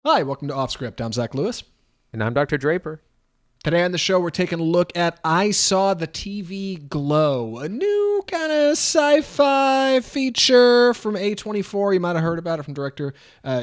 Hi, welcome to Off Script. I'm Zach Lewis. And I'm Dr. Draper. Today on the show, we're taking a look at I Saw the TV Glow, a new kind of sci-fi feature from A24. You might have heard about it from director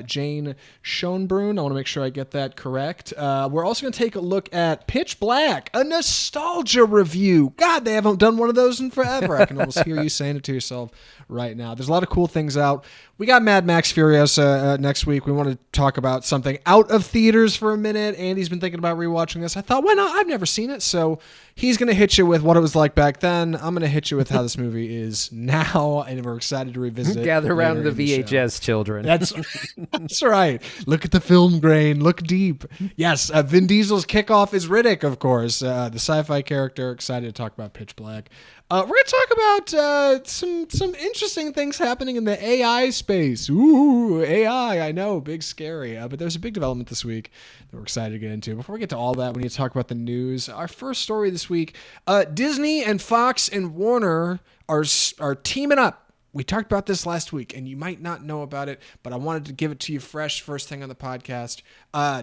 Jane Schoenbrun. I want to make sure I get that correct. We're also going to take a look at Pitch Black, a nostalgia review. God, they haven't done one of those in forever. I can almost hear you saying it to yourself right now. There's a lot of cool things out. We got Mad Max Furiosa next week. We want to talk about something out of theaters for a minute. Andy's been thinking about rewatching this. I thought, why not? I've never seen it. So he's going to hit you with what it was like back then. I'm going to hit you with how this movie is now, and we're excited to revisit it. Gather around the VHS, children. That's right. Look at the film grain. Look deep. Yes, Vin Diesel's kickoff is Riddick, of course, the sci-fi character. Excited to talk about Pitch Black. We're going to talk about some interesting things happening in the AI space. Ooh, AI, I know, big scary. But there's a big development this week that we're excited to get into. Before we get to all that, we need to talk about the news. Our first story this week, Disney and Fox and Warner are teaming up. We talked about this last week, and you might not know about it, but I wanted to give it to you fresh first thing on the podcast.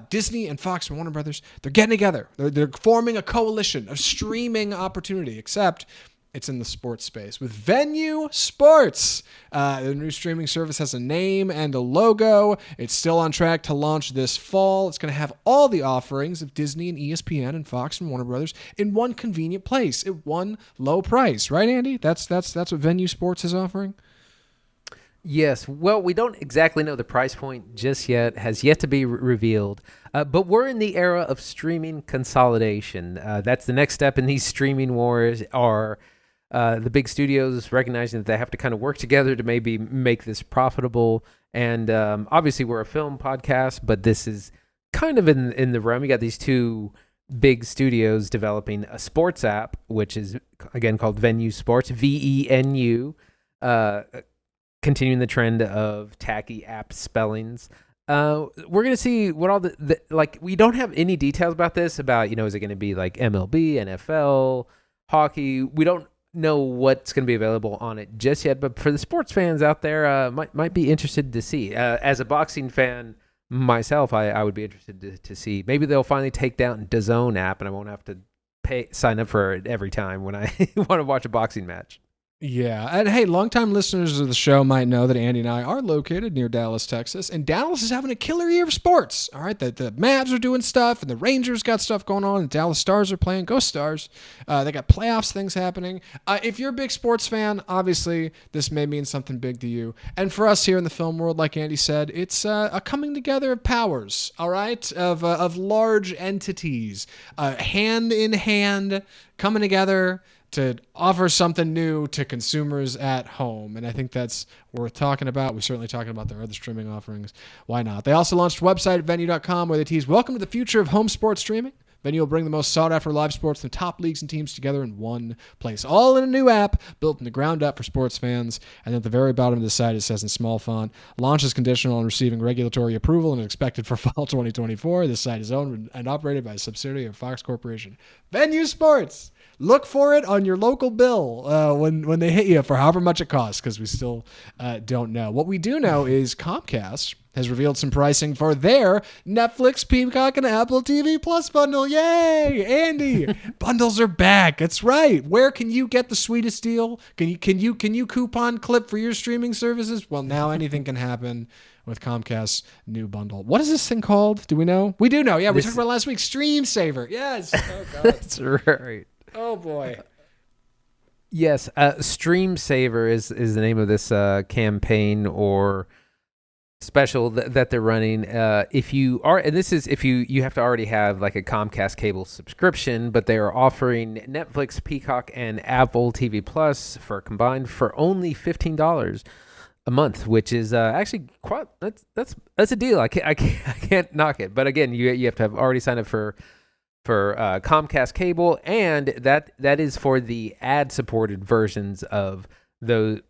Disney and Fox and Warner Brothers, they're getting together. They're forming a coalition of streaming opportunity, except it's in the sports space with Venue Sports. The new streaming service has a name and a logo. It's still on track to launch this fall. It's going to have all the offerings of Disney and ESPN and Fox and Warner Brothers in one convenient place at one low price. Right, Andy? That's what Venue Sports is offering? Yes. Well, we don't exactly know the price point just yet. Has yet to be revealed. But we're in the era of streaming consolidation. That's the next step in these streaming wars are the big studios recognizing that they have to kind of work together to maybe make this profitable. And obviously, we're a film podcast, but this is kind of in the realm. You got these two big studios developing a sports app, which is, again, called Venue Sports, VENU, continuing the trend of tacky app spellings. We're going to see what all like, we don't have any details about this, about, is it going to be like MLB, NFL, hockey? We don't know what's going to be available on it just yet, but for the sports fans out there, might be interested to see. As a boxing fan myself, I would be interested to see. Maybe they'll finally take down DAZN app, and I won't have to sign up for it every time when I want to watch a boxing match. Yeah, and hey, longtime listeners of the show might know that Andy and I are located near Dallas, Texas, and Dallas is having a killer year of sports. All right, the Mavs are doing stuff, and the Rangers got stuff going on, and the Dallas Stars are playing. Go Stars! They got playoffs things happening. If you're a big sports fan, obviously this may mean something big to you. And for us here in the film world, like Andy said, it's a coming together of powers. All right, of large entities, hand in hand, coming together to offer something new to consumers at home. And I think that's worth talking about. We're certainly talking about their other streaming offerings. Why not? They also launched a website at venue.com where they tease, welcome to the future of home sports streaming. Venue will bring the most sought-after live sports from the top leagues and teams together in one place, all in a new app built from the ground up for sports fans. And at the very bottom of the site, it says in small font, launch is conditional on receiving regulatory approval and is expected for fall 2024. This site is owned and operated by a subsidiary of Fox Corporation. Venue Sports! Look for it on your local bill when they hit you for however much it costs, because we still don't know. What we do know is Comcast has revealed some pricing for their Netflix, Peacock, and Apple TV Plus bundle. Yay, Andy! Bundles are back. That's right. Where can you get the sweetest deal? Can you coupon clip for your streaming services? Well, now anything can happen with Comcast's new bundle. What is this thing called? Do we know? We do know. Yeah, we talked about it last week. Stream Saver. Yes. Oh, God. That's right. Oh, boy. Yes, Stream Saver is the name of this campaign or special that they're running. If you are, and this is if you have to already have like a Comcast cable subscription, but they are offering Netflix, Peacock, and Apple TV Plus for only $15 a month, which is actually quite that's a deal. I can't knock it. But again, you have to have already signed up for Comcast cable, and that is for the ad-supported versions of those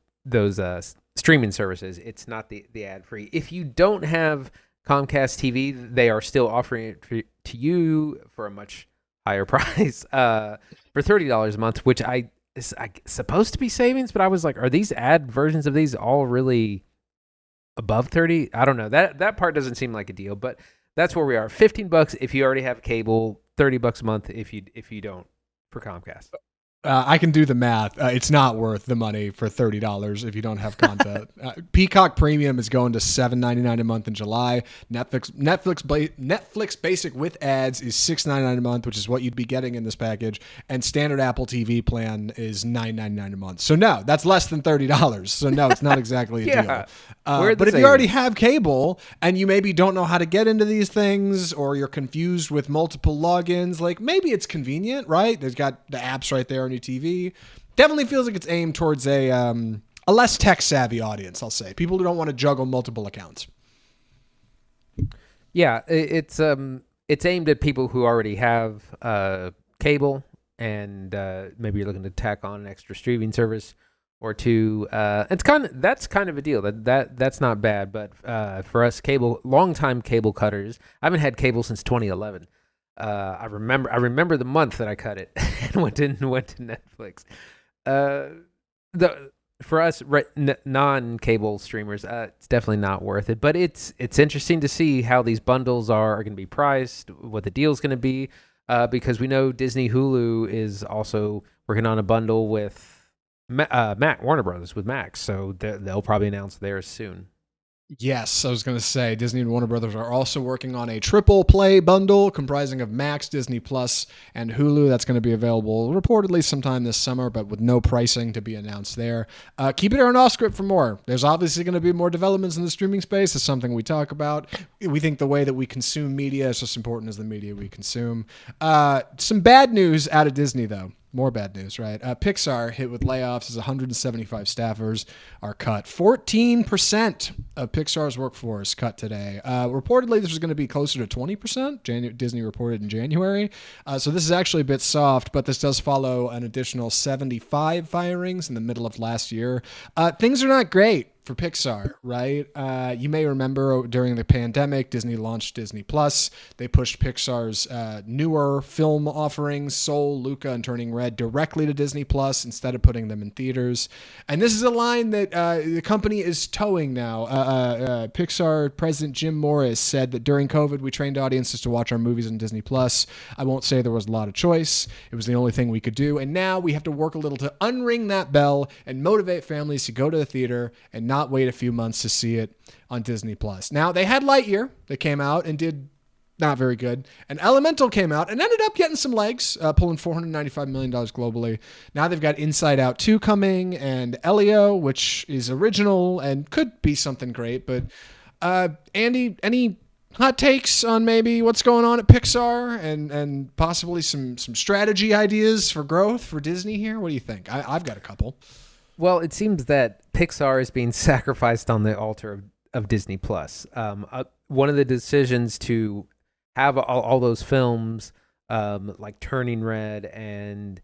streaming services. It's not the ad-free. If you don't have Comcast TV, they are still offering it to you for a much higher price, for $30 a month, which is supposed to be savings, but I was like, are these ad versions of these all really above 30. I don't know. That part doesn't seem like a deal, but that's where we are. $15 if you already have cable, $30 a month if you don't for Comcast. I can do the math. It's not worth the money for $30 if you don't have content. Peacock Premium is going to $7.99 a month in July. Netflix Basic with ads is $6.99 a month, which is what you'd be getting in this package. And standard Apple TV plan is $9.99 a month. So no, that's less than $30. So no, it's not exactly a deal. But if you already have cable and you maybe don't know how to get into these things, or you're confused with multiple logins, like maybe it's convenient, right? There's got the apps right there on your TV. Definitely feels like it's aimed towards a less tech savvy audience, I'll say. People who don't want to juggle multiple accounts. Yeah, it's aimed at people who already have cable, and maybe you're looking to tack on an extra streaming service or two. That's kind of a deal. That's not bad. But for us longtime cable cutters, I haven't had cable since 2011. I remember the month that I cut it and went to Netflix. For us non-cable streamers, it's definitely not worth it. But it's interesting to see how these bundles are going to be priced, what the deal's going to be, because we know Disney Hulu is also working on a bundle with Warner Brothers with Max, so they'll probably announce theirs soon. Yes, I was going to say Disney and Warner Brothers are also working on a triple play bundle comprising of Max, Disney Plus, and Hulu. That's going to be available reportedly sometime this summer, but with no pricing to be announced there. Keep it on off script for more. There's obviously going to be more developments in the streaming space. It's something we talk about. We think the way that we consume media is just important as the media we consume. Some bad news out of Disney, though. More bad news, right? Pixar hit with layoffs as 175 staffers are cut. 14% of Pixar's workforce cut today. Reportedly, this was going to be closer to 20%. Disney reported in January. So this is actually a bit soft, but this does follow an additional 75 firings in the middle of last year. Things are not great for Pixar, right? You may remember during the pandemic, Disney launched Disney Plus. They pushed Pixar's newer film offerings, Soul, Luca, and Turning Red, directly to Disney Plus instead of putting them in theaters. And this is a line that the company is towing now. Pixar president Jim Morris said that during COVID, we trained audiences to watch our movies on Disney Plus. I won't say there was a lot of choice. It was the only thing we could do. And now we have to work a little to unring that bell and motivate families to go to the theater and not wait a few months to see it on Disney Plus. Now, they had Lightyear that came out and did not very good. And Elemental came out and ended up getting some legs, pulling $495 million globally. Now they've got Inside Out 2 coming, and Elio, which is original and could be something great. But Andy, any hot takes on maybe what's going on at Pixar and possibly some strategy ideas for growth for Disney here? What do you think? I've got a couple. Well, it seems that Pixar is being sacrificed on the altar of Disney Plus. One of the decisions to have all those films, like Turning Red and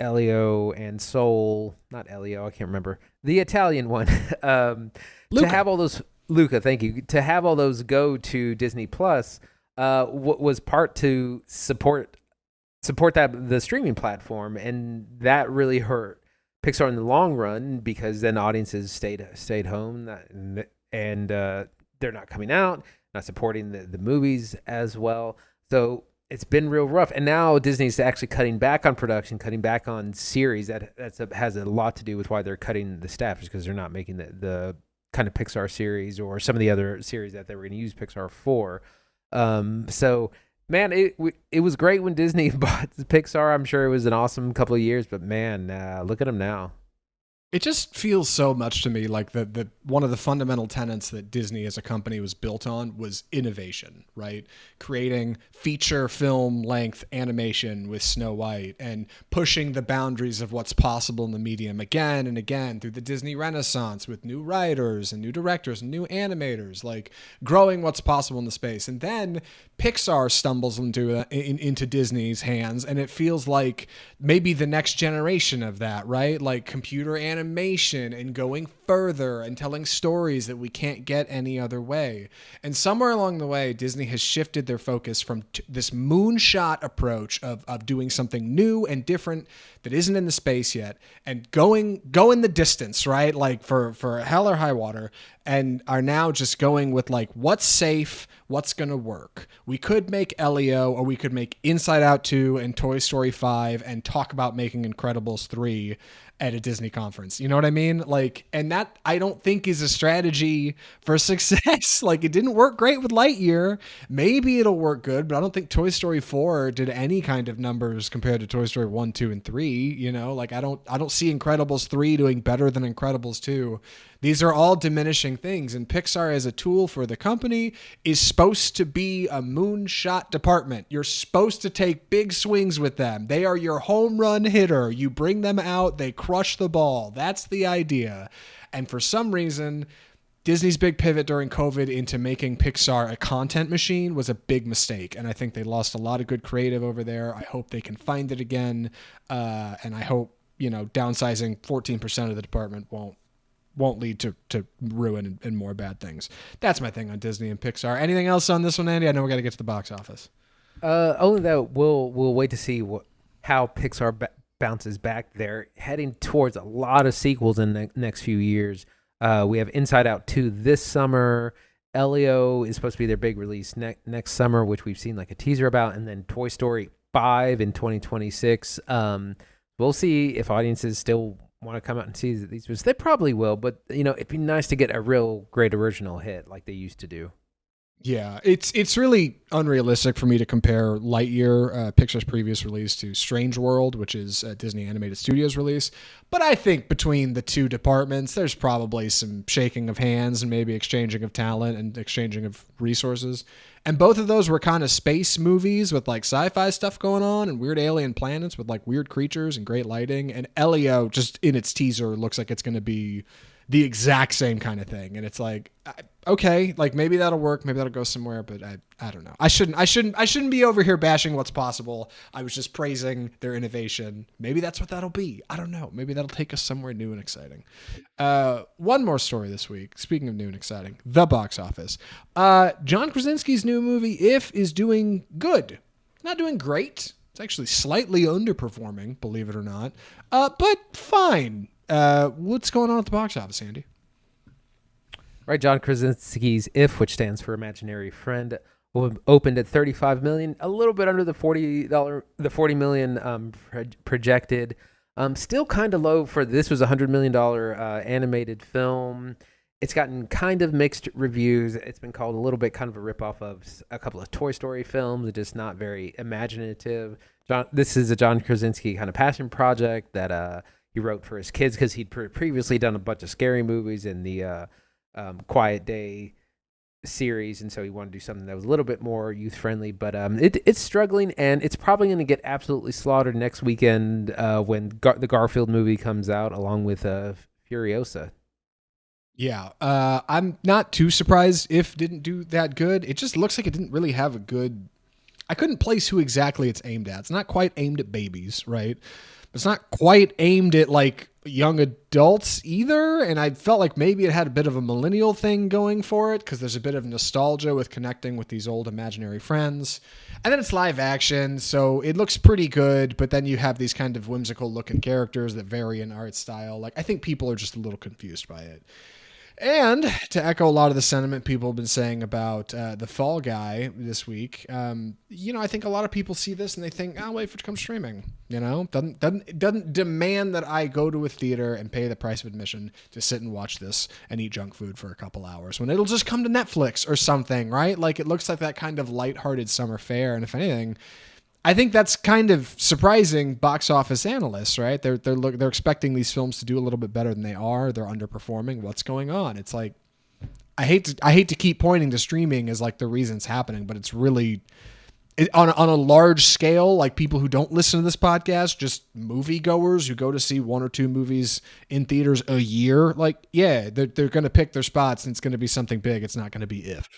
Elio and Soul, not Elio, I can't remember, the Italian one, to have all those, Luca, thank you, to have all those go to Disney Plus, was part to support the streaming platform, and that really hurt Pixar in the long run, because then audiences stayed home and they're not coming out, not supporting the movies as well. So it's been real rough. And now Disney's actually cutting back on production, cutting back on series. That has a lot to do with why they're cutting the staff, is because they're not making the kind of Pixar series or some of the other series that they were going to use Pixar for. So man, it was great when Disney bought Pixar. I'm sure it was an awesome couple of years, but man, look at them now. It just feels so much to me like the one of the fundamental tenets that Disney as a company was built on was innovation, right? Creating feature film length animation with Snow White and pushing the boundaries of what's possible in the medium again and again through the Disney Renaissance with new writers and new directors and new animators, like growing what's possible in the space. And then Pixar stumbles into Disney's hands, and it feels like maybe the next generation of that, right? Like computer animation animation and going further and telling stories that we can't get any other way. And somewhere along the way, Disney has shifted their focus from this moonshot approach of doing something new and different that isn't in the space yet and going the distance, right? Like for hell or high water, and are now just going with like what's safe, what's going to work. We could make Elio, or we could make Inside Out 2 and Toy Story 5 and talk about making Incredibles 3 at a Disney conference. You know what I mean? Like, and that I don't think is a strategy for success. Like, it didn't work great with Lightyear. Maybe it'll work good, but I don't think Toy Story 4 did any kind of numbers compared to Toy Story 1, 2, and 3. You know, like I don't see Incredibles 3 doing better than Incredibles 2. These are all diminishing things, and Pixar as a tool for the company is supposed to be a moonshot department. You're supposed to take big swings with them. They are your home run hitter. You bring them out, they crush the ball. That's the idea. And for some reason, Disney's big pivot during COVID into making Pixar a content machine was a big mistake. And I think they lost a lot of good creative over there. I hope they can find it again. And I hope, downsizing 14% of the department won't lead to ruin and more bad things. That's my thing on Disney and Pixar. Anything else on this one, Andy? I know we got to get to the box office. Only that we'll wait to see how Pixar bounces back. They're heading towards a lot of sequels in the next few years. We have Inside Out 2 this summer. Elio is supposed to be their big release next summer, which we've seen like a teaser about, and then Toy Story 5 in 2026. We'll see if audiences still want to come out and see these movies. They probably will, but it'd be nice to get a real great original hit like they used to do. Yeah, it's really unrealistic for me to compare Lightyear, Pixar's previous release, to Strange World, which is Disney Animated Studios' release. But I think between the two departments, there's probably some shaking of hands and maybe exchanging of talent and exchanging of resources. And both of those were kind of space movies with like sci-fi stuff going on and weird alien planets with like weird creatures and great lighting. And Elio, just in its teaser, looks like it's going to be the exact same kind of thing. And it's like, okay, like maybe that'll work, maybe that'll go somewhere, but I don't know. I shouldn't be over here bashing what's possible. I was just praising their innovation. Maybe that's what that'll be. I don't know. Maybe that'll take us somewhere new and exciting. One more story this week. Speaking of new and exciting, the box office. John Krasinski's new movie, If, is doing good. Not doing great. It's actually slightly underperforming, believe it or not. But fine. What's going on at the box office, Andy? Right, John Krasinski's If, which stands for Imaginary Friend, opened at $35 million, a little bit under the $40 million projected. Still kind of low for this was a $100 million animated film. It's gotten kind of mixed reviews. It's been called a little bit kind of a ripoff of a couple of Toy Story films, just not very imaginative. This is a John Krasinski kind of passion project that he wrote for his kids because he'd previously done a bunch of scary movies in the Quiet Day series, and so he wanted to do something that was a little bit more youth friendly. But it's struggling, and it's probably going to get absolutely slaughtered next weekend when the Garfield movie comes out, along with Furiosa. Yeah, I'm not too surprised If didn't do that good. It just looks like it didn't really have a good. I couldn't place who exactly it's aimed at. It's not quite aimed at babies, right? It's not quite aimed at like young adults either. And I felt like maybe it had a bit of a millennial thing going for it because there's a bit of nostalgia with connecting with these old imaginary friends. And then it's live action, so it looks pretty good. But then you have these kind of whimsical looking characters that vary in art style. Like, I think people are just a little confused by it. And to echo a lot of the sentiment people have been saying about the Fall Guy this week, I think a lot of people see this and they think, "Oh, wait for it to come streaming." Doesn't demand that I go to a theater and pay the price of admission to sit and watch this and eat junk food for a couple hours when it'll just come to Netflix or something, right? Like, it looks like that kind of lighthearted summer fare, and if anything, I think that's kind of surprising box office analysts, right? They're expecting these films to do a little bit better than they are. They're underperforming. What's going on? It's like, I hate to keep pointing to streaming as like the reason it's happening, but it's really on a large scale, like people who don't listen to this podcast, just moviegoers who go to see 1 or 2 movies in theaters a year, like, yeah, they're going to pick their spots and it's going to be something big. It's not going to be If,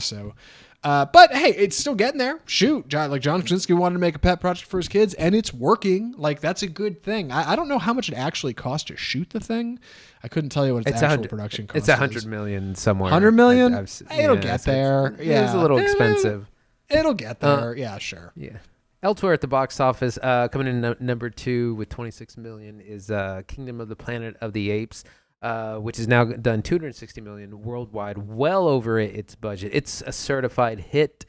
so, but hey, it's still getting there. Shoot. John Krasinski wanted to make a pet project for his kids and it's working. Like, that's a good thing. I don't know how much it actually cost to shoot the thing. I couldn't tell you what its actual production cost. It's $100 million somewhere. 100 million? It'll get there. It's a little expensive. It'll get there. Yeah, sure. Yeah. Elsewhere at the box office, coming in number 2 with 26 million is Kingdom of the Planet of the Apes, which has now done 260 million worldwide, well over its budget. It's a certified hit.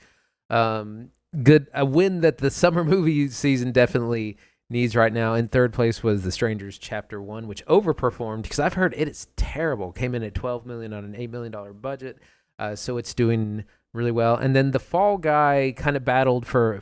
Good, a win that the summer movie season definitely needs right now. In third place was The Strangers Chapter 1, which overperformed because I've heard it is terrible. Came in at 12 million on an $8 million budget, so it's doing really well. And then The Fall Guy kind of battled for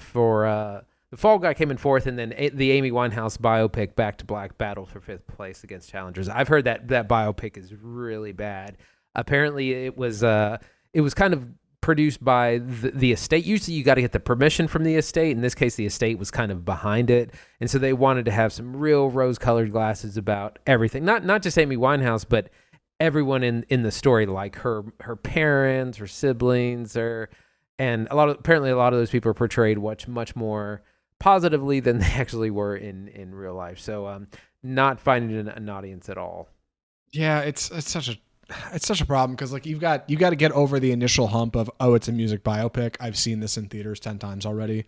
The Fall Guy came in 4th, and then the Amy Winehouse biopic Back to Black battled for 5th place against challengers. I've heard that biopic is really bad. Apparently it was kind of produced by the estate. Usually you got to get the permission from the estate. In this case, the estate was kind of behind it, and so they wanted to have some real rose-colored glasses about everything. Not just Amy Winehouse, but everyone in the story, like her parents, her siblings, and apparently a lot of those people are portrayed much more positively than they actually were in real life. So not finding an audience at all. Yeah, it's such a problem because like you got to get over the initial hump of, oh, it's a music biopic. I've seen this in theaters 10 times already.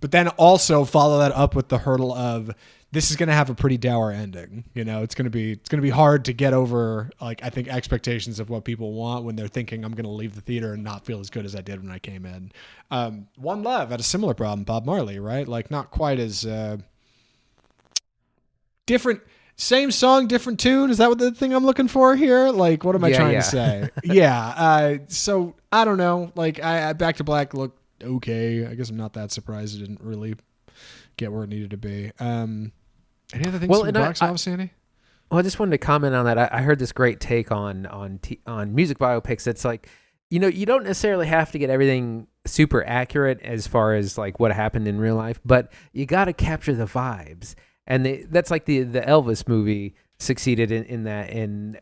But then also follow that up with the hurdle of, this is going to have a pretty dour ending. It's going to be hard to get over, like, I think expectations of what people want when they're thinking I'm going to leave the theater and not feel as good as I did when I came in. One Love had a similar problem. Bob Marley, right? Like, not quite as different. Same song, different tune. Is that what the thing I'm looking for here? Like, what am I trying to say? Yeah. So I don't know. Like, I Back to Black looked okay. I guess I'm not that surprised it didn't really get where it needed to be. Any other things from the box office, Andy? Well, I just wanted to comment on that. I heard this great take on music biopics. It's like, you don't necessarily have to get everything super accurate as far as like what happened in real life, but you got to capture the vibes. And that's like the Elvis movie succeeded in that. And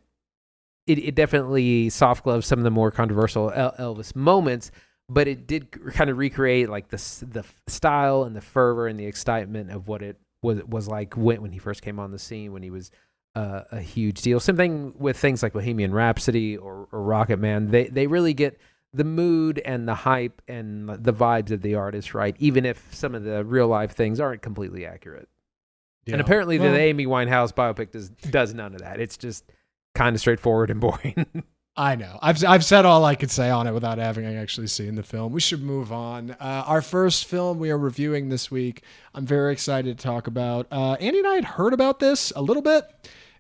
it definitely soft gloves some of the more controversial Elvis moments, but it did kind of recreate like the style and the fervor and the excitement of what it was like when he first came on the scene, when he was a huge deal. Same thing with things like Bohemian Rhapsody or Rocket Man. They really get the mood and the hype and the vibes of the artist right, even if some of the real life things aren't completely accurate. Yeah. And apparently the Amy Winehouse biopic does none of that. It's just kind of straightforward and boring. I know. I've said all I could say on it without having actually seen the film. We should move on. Our first film we are reviewing this week, I'm very excited to talk about. Andy and I had heard about this a little bit,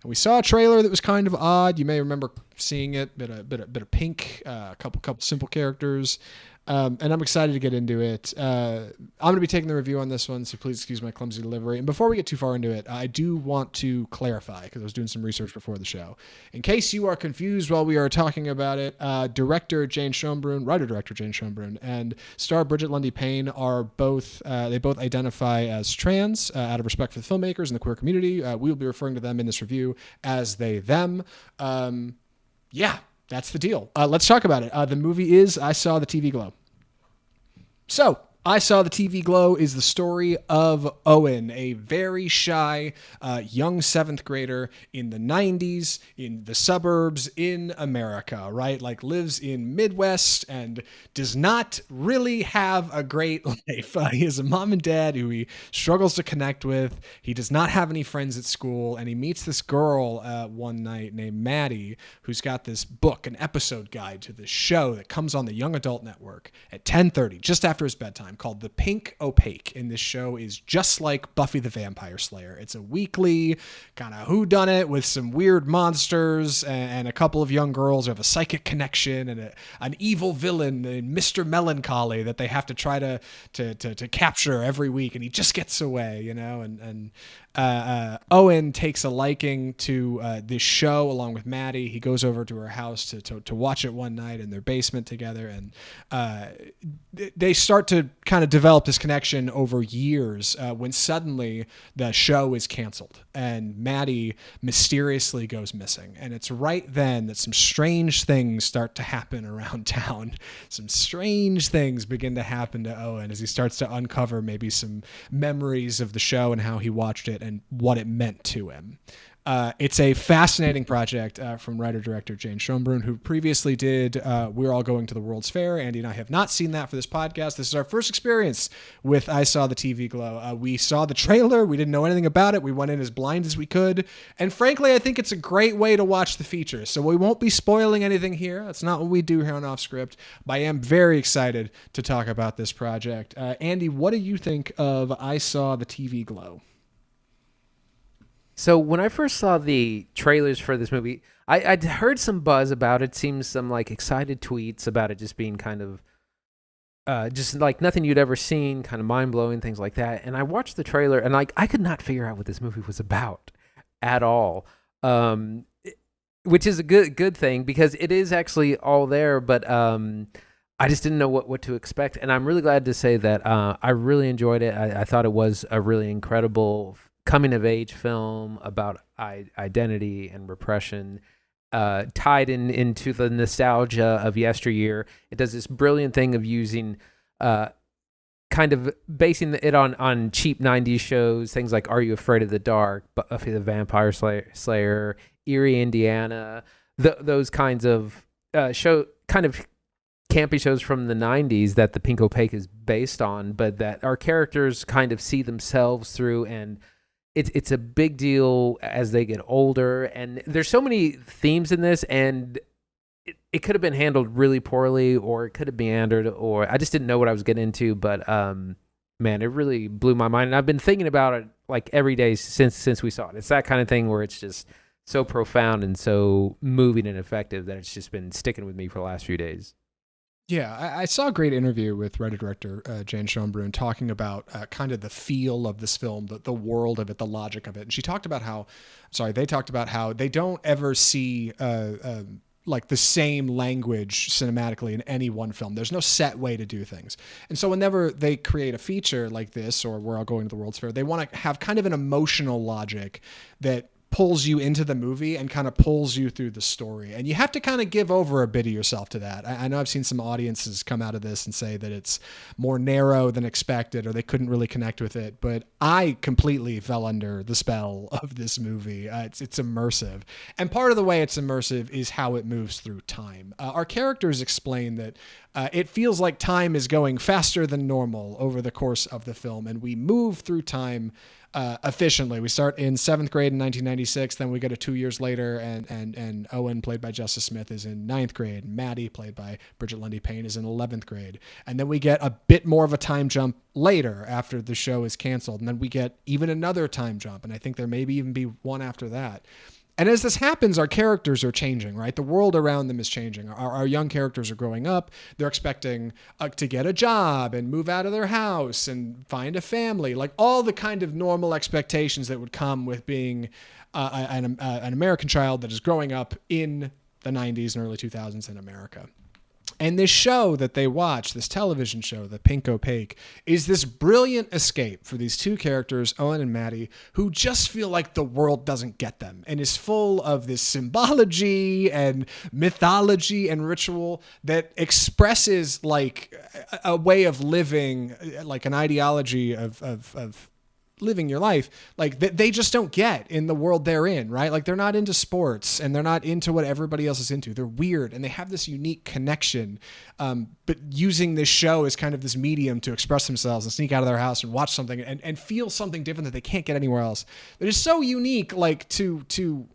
and we saw a trailer that was kind of odd. You may remember seeing it. Bit of pink, a couple simple characters. And I'm excited to get into it. I'm going to be taking the review on this one, so please excuse my clumsy delivery. And before we get too far into it, I do want to clarify, because I was doing some research before the show. In case you are confused while we are talking about it, writer-director Jane Schoenbrun, and star Bridget Lundy-Payne are both, they both identify as trans, out of respect for the filmmakers and the queer community. We will be referring to them in this review as they, them. Yeah. That's the deal. Let's talk about it. The movie is I Saw the TV Glow. So, I Saw the TV Glow is the story of Owen, a very shy young 7th grader in the 90s, in the suburbs, in America, right? Like lives in Midwest and does not really have a great life. He has a mom and dad who he struggles to connect with. He does not have any friends at school, and he meets this girl one night named Maddie, who's got this book, an episode guide to this show that comes on the Young Adult Network at 10:30, just after his bedtime, called The Pink Opaque. And this show is just like Buffy the Vampire Slayer. It's a weekly kind of whodunit with some weird monsters and a couple of young girls who have a psychic connection and an evil villain named Mr. Melancholy that they have to try to capture every week. And he just gets away, and Owen takes a liking to this show along with Maddie. He goes over to her house to watch it one night in their basement together, and they start to kind of developed this connection over years when suddenly the show is canceled and Maddie mysteriously goes missing. And it's right then that some strange things start to happen around town. Some strange things begin to happen to Owen as he starts to uncover maybe some memories of the show and how he watched it and what it meant to him. It's a fascinating project from writer-director Jane Schoenbrun, who previously did We're All Going to the World's Fair. Andy and I have not seen that for this podcast. This is our first experience with I Saw the TV Glow. We saw the trailer. We didn't know anything about it. We went in as blind as we could. And frankly, I think it's a great way to watch the feature. So we won't be spoiling anything here. That's not what we do here on Off Script. But I am very excited to talk about this project. Andy, what do you think of I Saw the TV Glow? So when I first saw the trailers for this movie, I'd heard some buzz about it. Seems some like excited tweets about it just being kind of just like nothing you'd ever seen, kind of mind blowing, things like that. And I watched the trailer and like I could not figure out what this movie was about at all, which is a good thing because it is actually all there. But I just didn't know what to expect. And I'm really glad to say that I really enjoyed it. I thought it was a really incredible coming of age film about identity and repression, tied into the nostalgia of yesteryear. It does this brilliant thing of using, kind of basing it on cheap 90s shows, things like Are You Afraid of the Dark, Buffy the Vampire Slayer, Erie, Indiana, those kinds of kind of campy shows from the 90s that the Pink Opaque is based on, but that our characters kind of see themselves through, and it's a big deal as they get older. And there's so many themes in this, and it could have been handled really poorly, or it could have meandered, or I just didn't know what I was getting into. But man, it really blew my mind, and I've been thinking about it like every day since we saw it. It's that kind of thing where it's just so profound and so moving and effective that it's just been sticking with me for the last few days. Yeah, I saw a great interview with writer-director Jane Schoenbrun talking about kind of the feel of this film, the world of it, the logic of it. And they talked about how they don't ever see like the same language cinematically in any one film. There's no set way to do things. And so whenever they create a feature like this, or We're All Going to the World's Fair, they want to have kind of an emotional logic that pulls you into the movie and kind of pulls you through the story. And you have to kind of give over a bit of yourself to that. I know I've seen some audiences come out of this and say that it's more narrow than expected, or they couldn't really connect with it. But I completely fell under the spell of this movie. It's immersive. And part of the way it's immersive is how it moves through time. Our characters explain that it feels like time is going faster than normal over the course of the film, and we move through time efficiently. We start in 7th grade in 1996, then we go to 2 years later, and Owen, played by Justice Smith, is in 9th grade. Maddie, played by Bridget Lundy Payne, is in 11th grade. And then we get a bit more of a time jump later after the show is canceled, and then we get even another time jump, and I think there maybe even be one after that. And as this happens, our characters are changing, right? The world around them is changing. Our young characters are growing up. They're expecting to get a job and move out of their house and find a family, like all the kind of normal expectations that would come with being an American child that is growing up in the 90s and early 2000s in America. And this show that they watch, this television show, The Pink Opaque, is this brilliant escape for these two characters, Owen and Maddie, who just feel like the world doesn't get them and is full of this symbology and mythology and ritual that expresses like a way of living, like an ideology of living your life, like they just don't get in the world they're in, right? Like they're not into sports and they're not into what everybody else is into. They're weird and they have this unique connection, but using this show as kind of this medium to express themselves and sneak out of their house and watch something and feel something different that they can't get anywhere else. That is so unique, like to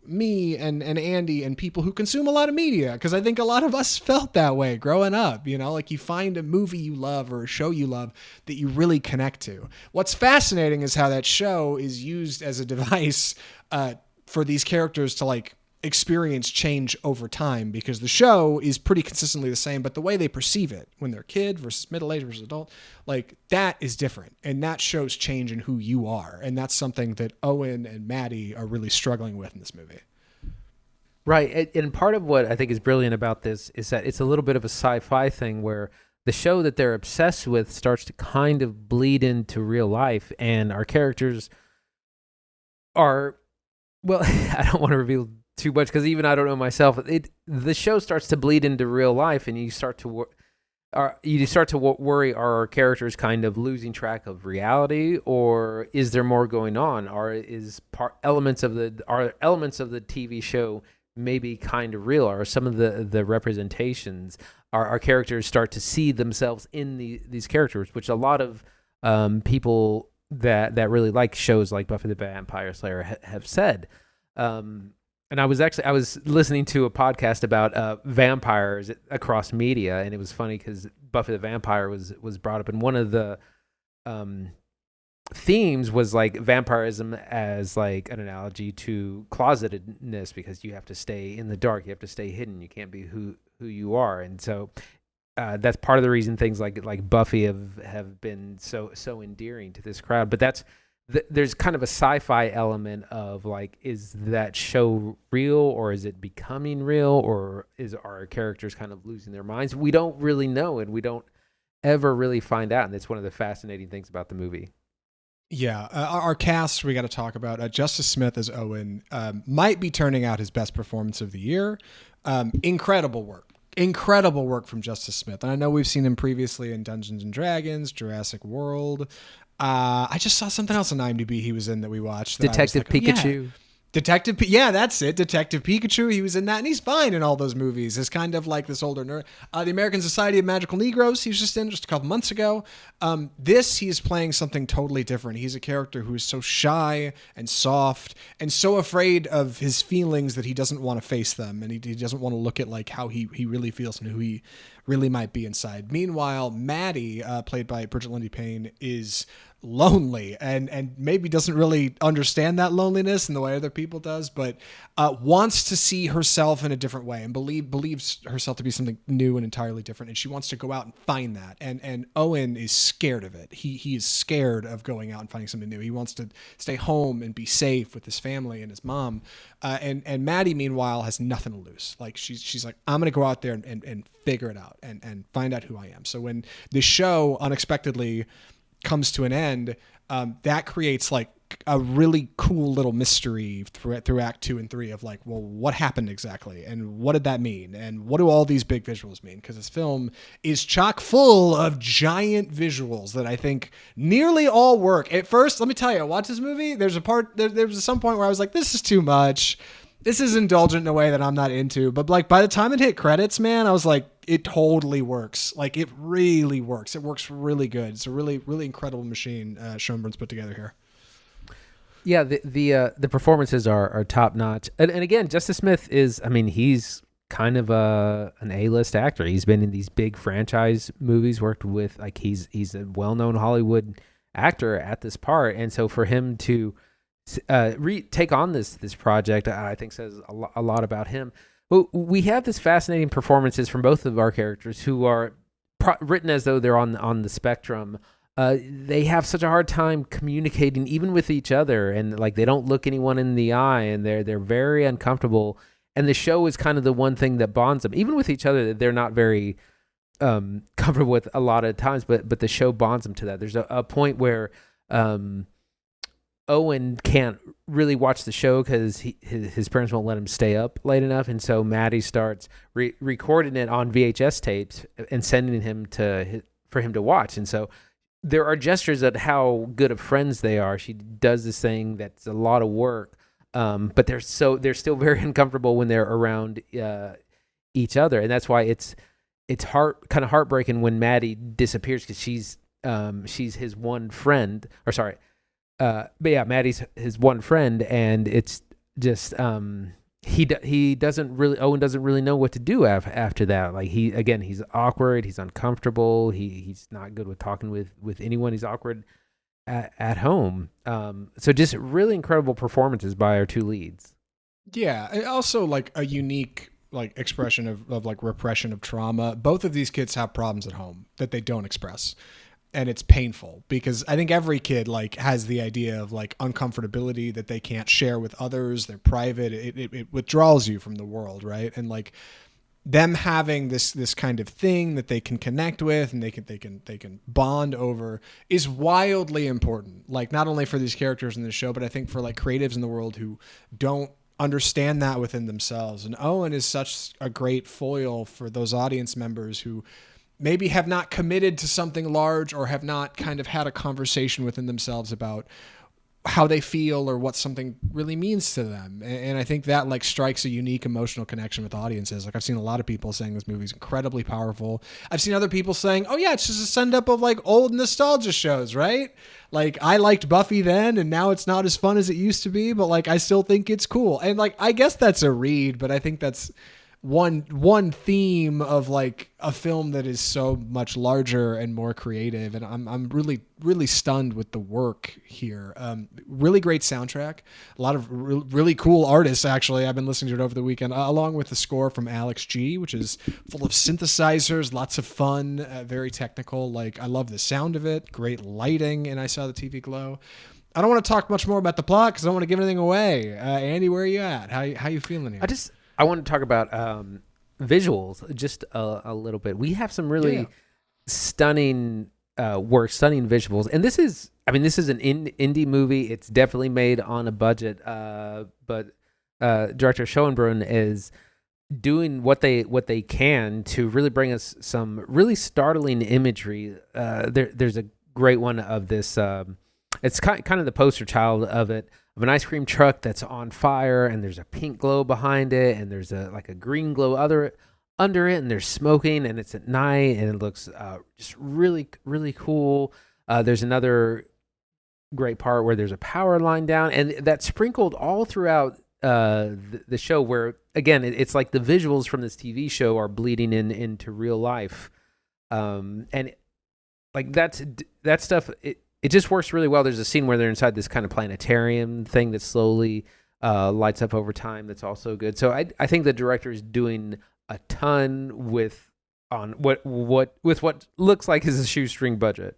me and Andy and people who consume a lot of media, because I think a lot of us felt that way growing up, you know, like you find a movie you love or a show you love that you really connect to. What's fascinating is how that show is used as a device for these characters to like experience change over time, because the show is pretty consistently the same, but the way they perceive it when they're kid versus middle-aged versus adult, like that is different, and that shows change in who you are, and that's something that Owen and Maddie are really struggling with in this movie. Right, and part of what I think is brilliant about this is that it's a little bit of a sci-fi thing where the show that they're obsessed with starts to kind of bleed into real life, and our characters are, well, I don't want to reveal too much because even I don't know myself. The show starts to bleed into real life, and you start to worry: are our characters kind of losing track of reality, or is there more going on? Are elements of the TV show maybe kind of real? Are some of the representations? Our characters start to see themselves in these characters, which a lot of people that really like shows like Buffy the Vampire Slayer have said. And I was listening to a podcast about vampires across media, and it was funny because Buffy the Vampire was brought up, and one of the themes was like vampirism as like an analogy to closetedness, because you have to stay in the dark, you have to stay hidden, you can't be who you are, and so that's part of the reason things like Buffy have been so endearing to this crowd. But there's kind of a sci-fi element of like, is that show real, or is it becoming real, or are our characters kind of losing their minds? We don't really know, and we don't ever really find out, and that's one of the fascinating things about the movie. Yeah, our cast we got to talk about. Justice Smith as Owen might be turning out his best performance of the year. Incredible work from Justice Smith. And I know we've seen him previously in Dungeons and Dragons, Jurassic World. I just saw something else on IMDb he was in that we watched. Detective Pikachu. Yeah, that's it. Detective Pikachu. He was in that, and he's fine in all those movies. It's kind of like this older nerd. The American Society of Magical Negroes, he was just in just a couple months ago. He's playing something totally different. He's a character who is so shy and soft and so afraid of his feelings that he doesn't want to face them, and he doesn't want to look at like how he really feels and who he really might be inside. Meanwhile, Maddie, played by Bridget Lindy Payne, is lonely and maybe doesn't really understand that loneliness in the way other people does, but wants to see herself in a different way and believes herself to be something new and entirely different, and she wants to go out and find that, and Owen is scared of it. He is scared of going out and finding something new. He wants to stay home and be safe with his family and his mom, and Maddie meanwhile has nothing to lose. Like she's like, I'm gonna go out there and figure it out and find out who I am. So when the show unexpectedly comes to an end, that creates like a really cool little mystery through Act 2 and 3 of like, well, what happened exactly, and what did that mean, and what do all these big visuals mean? Because this film is chock full of giant visuals that I think nearly all work. At first, let me tell you, I watched this movie. There was some point where I was like, this is too much. This is indulgent in a way that I'm not into. But like by the time it hit credits, man, I was like, it totally works. Like it really works. It works really good. It's a really, really incredible machine Schoenbrun's put together here. Yeah, the performances are top notch. And again, Justice Smith is, I mean, he's kind of an A-list actor. He's been in these big franchise movies, worked with, like, he's a well-known Hollywood actor at this part. And so for him to take on this project, I think says a lot about him. But we have this fascinating performances from both of our characters who are written as though they're on the spectrum. They have such a hard time communicating even with each other, and like they don't look anyone in the eye, and they're very uncomfortable. And the show is kind of the one thing that bonds them, even with each other. They're not very comfortable with a lot of times, but the show bonds them to that. There's a point where Owen can't really watch the show because his parents won't let him stay up late enough, and so Maddie starts recording it on VHS tapes and sending him for him to watch. And so there are gestures at how good of friends they are. She does this thing that's a lot of work, but they're still very uncomfortable when they're around each other, and that's why it's kind of heartbreaking when Maddie disappears, because she's his one friend, or sorry. But yeah, Maddie's his one friend, and it's just Owen doesn't really know what to do after that. Like he's awkward, he's uncomfortable, he's not good with talking with anyone. He's awkward at home. So just really incredible performances by our two leads. Yeah, also like a unique like expression of like repression of trauma. Both of these kids have problems at home that they don't express. And it's painful because I think every kid like has the idea of like uncomfortability that they can't share with others. They're private. It withdraws you from the world, right? And like them having this kind of thing that they can connect with and they can bond over is wildly important. Like, not only for these characters in the show, but I think for like creatives in the world who don't understand that within themselves. And Owen is such a great foil for those audience members who maybe have not committed to something large or have not kind of had a conversation within themselves about how they feel or what something really means to them. And I think that like strikes a unique emotional connection with audiences. Like, I've seen a lot of people saying this movie is incredibly powerful. I've seen other people saying, oh yeah, it's just a send up of like old nostalgia shows, right? Like, I liked Buffy then and now it's not as fun as it used to be, but like, I still think it's cool. And like, I guess that's a read, but I think that's one theme of like a film that is so much larger and more creative. And I'm really stunned with the work here. Really great soundtrack, a lot of really cool artists. Actually, I've been listening to it over the weekend, along with the score from Alex G, which is full of synthesizers, lots of fun, very technical. Like, I love the sound of it, great lighting. And I saw the TV glow. I don't want to talk much more about the plot because I don't want to give anything away. Andy, where are you at? How you feeling here? I want to talk about visuals just a little bit. We have some really stunning stunning visuals, and this is an indie movie. It's definitely made on a budget, but director Schoenbrun is doing what they can to really bring us some really startling imagery. There's a great one of this. It's kind of the poster child of it, of an ice cream truck that's on fire, and there's a pink glow behind it, and there's a green glow under it, and there's smoking, and it's at night, and it looks just really, really cool. There's another great part where there's a power line down, and that's sprinkled all throughout the show, where, again, it's like the visuals from this TV show are bleeding into real life. And like that stuff, it just works really well. There's a scene where they're inside this kind of planetarium thing that slowly lights up over time. That's also good. So I think the director is doing a ton with what looks like is a shoestring budget.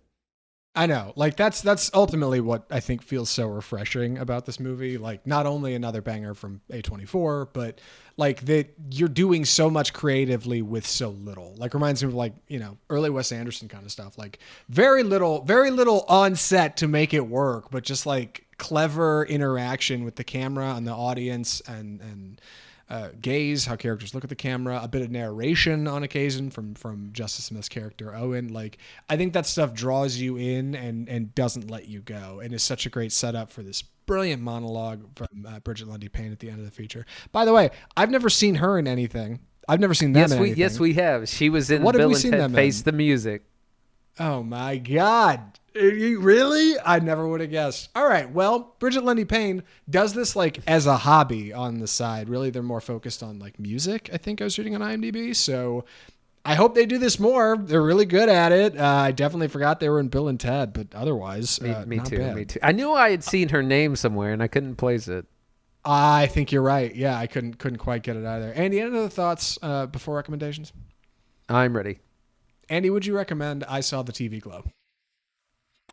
I know, like that's ultimately what I think feels so refreshing about this movie. Like, not only another banger from A24, but like that you're doing so much creatively with so little. Like, reminds me of like, you know, early Wes Anderson kind of stuff. Like, very little on set to make it work, but just like clever interaction with the camera and the audience and gaze, how characters look at the camera, a bit of narration on occasion from Justice Smith's character Owen. Like, I think that stuff draws you in and doesn't let you go, and is such a great setup for this brilliant monologue from Bridget Lundy Payne at the end of the feature. By the way, I've never seen her in anything. I've never seen them in anything. Yes, we have. She was in Bill and Ted Face the Music. Oh my God. Really? I never would have guessed. All right. Well, Bridget Lundy Payne does this like as a hobby on the side. Really, they're more focused on like music, I think I was reading on IMDb. So I hope they do this more. They're really good at it. I definitely forgot they were in Bill and Ted, but otherwise, me not too. bad. Me too. I knew I had seen her name somewhere and I couldn't place it. I think you're right. Yeah, I couldn't quite get it either. Andy, any other thoughts before recommendations? I'm ready. Andy, would you recommend I Saw the TV Glow?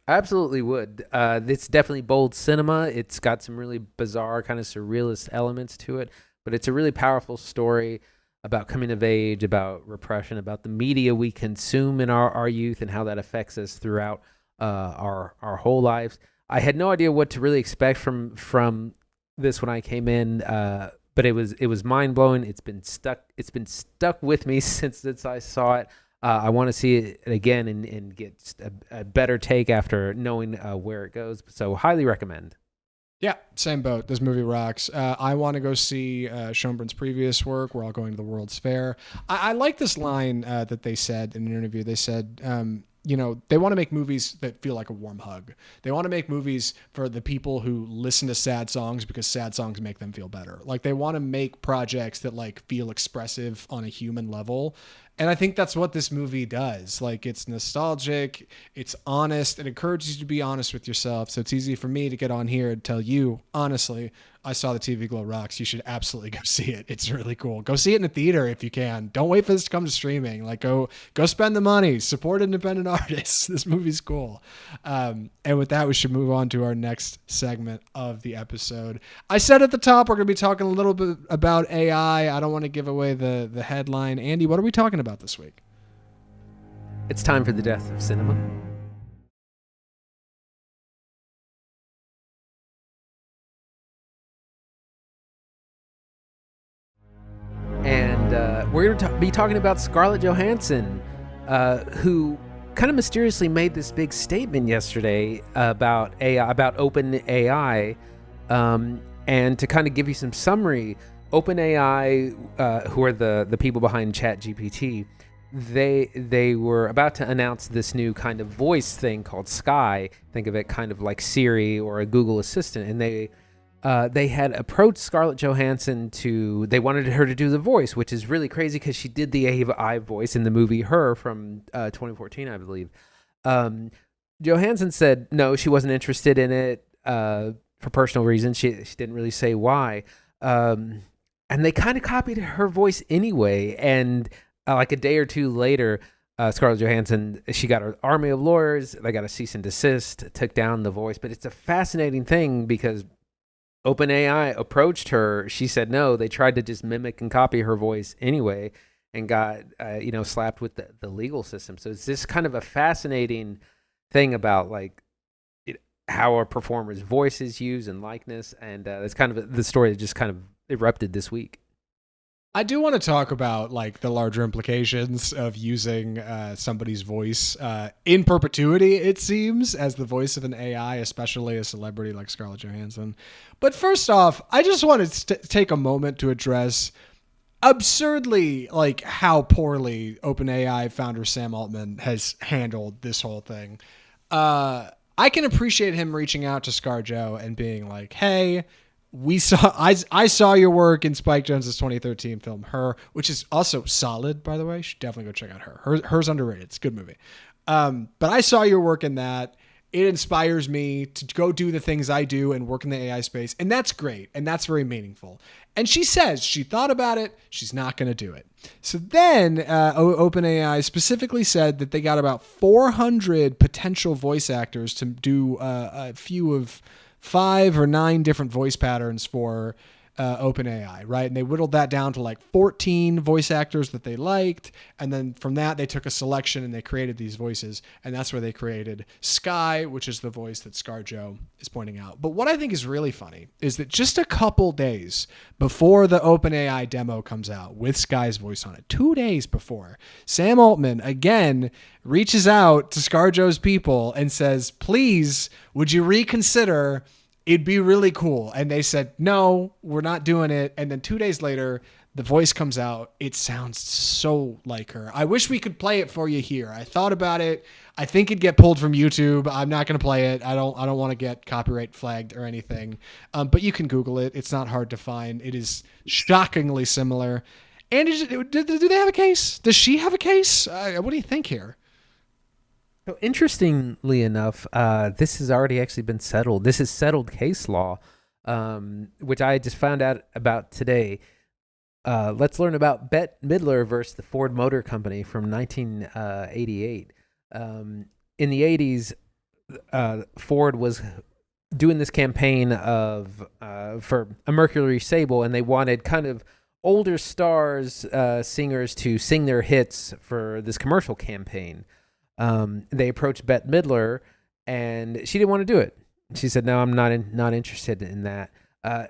I absolutely would. It's definitely bold cinema. It's got some really bizarre, kind of surrealist elements to it, but it's a really powerful story about coming of age, about repression, about the media we consume in our youth and how that affects us throughout our whole lives. I had no idea what to really expect from this when I came in, but it was mind blowing. It's been stuck with me since I saw it. I want to see it again and get just a better take after knowing where it goes. So highly recommend. Yeah, same boat. This movie rocks. I want to go see Schoenbrun's previous work. We're all going to the World's Fair. I like this line that they said in an interview. They said, they want to make movies that feel like a warm hug. They want to make movies for the people who listen to sad songs because sad songs make them feel better. Like, they want to make projects that like feel expressive on a human level. And I think that's what this movie does. Like, it's nostalgic, it's honest, it encourages you to be honest with yourself. So it's easy for me to get on here and tell you, honestly, I saw the TV Glow rocks. You should absolutely go see it. It's really cool. Go see it in a theater if you can. Don't wait for this to come to streaming. Like go spend the money. Support independent artists. This movie's cool. And with that, we should move on to our next segment of the episode. I said at the top we're going to be talking a little bit about AI. I don't want to give away the headline. Andy, what are we talking about this week? It's time for the death of cinema. And we're going to be talking about Scarlett Johannson, who kind of mysteriously made this big statement yesterday about AI, about OpenAI. And to kind of give you some summary, OpenAI, who are the people behind ChatGPT, they were about to announce this new kind of voice thing called Sky. Think of it kind of like Siri or a Google Assistant, and they had approached Scarlett Johannson they wanted her to do the voice, which is really crazy because she did the AI voice in the movie Her from 2014, I believe. Johannson said no, she wasn't interested in it for personal reasons. She didn't really say why. And they kind of copied her voice anyway. And like a day or two later, Scarlett Johannson, she got her army of lawyers. They got a cease and desist, took down the voice. But it's a fascinating thing because OpenAI approached her. She said no. They tried to just mimic and copy her voice anyway and got, slapped with the legal system. So it's this kind of a fascinating thing about like how a performer's voice is used and likeness. And that's kind of the story that just kind of erupted this week. I do want to talk about like the larger implications of using somebody's voice in perpetuity, it seems, as the voice of an AI, especially a celebrity like Scarlett Johansson. But first off, I just want to take a moment to address absurdly like how poorly OpenAI founder Sam Altman has handled this whole thing. I can appreciate him reaching out to ScarJo and being like, hey, I saw your work in Spike Jonze's 2013 film Her, which is also solid, by the way. You should definitely go check out Her's underrated. It's a good movie. But I saw your work in that. It inspires me to go do the things I do and work in the AI space. And that's great. And that's very meaningful. And she says she thought about it. She's not going to do it. So then OpenAI specifically said that they got about 400 potential voice actors to do a few of 5 or 9 different voice patterns for OpenAI, right? And they whittled that down to like 14 voice actors that they liked. And then from that, they took a selection and they created these voices. And that's where they created Sky, which is the voice that ScarJo is pointing out. But what I think is really funny is that just a couple days before the OpenAI demo comes out with Sky's voice on it, 2 days before, Sam Altman again reaches out to ScarJo's people and says, please, would you reconsider? It'd be really cool. And they said, no, we're not doing it. And then 2 days later, the voice comes out. It sounds so like her. I wish we could play it for you here. I thought about it. I think it'd get pulled from YouTube. I'm not going to play it. I don't want to get copyright flagged or anything. But you can Google it. It's not hard to find. It is shockingly similar. And do they have a case? Does she have a case? What do you think here? So interestingly enough, this has already actually been settled. This is settled case law, which I just found out about today. Let's learn about Bette Midler versus the Ford Motor Company from 1988. In the 80s, Ford was doing this campaign for a Mercury Sable, and they wanted kind of older stars, singers to sing their hits for this commercial campaign. They approached Bette Midler, and she didn't want to do it. She said, "No, I'm not interested in that."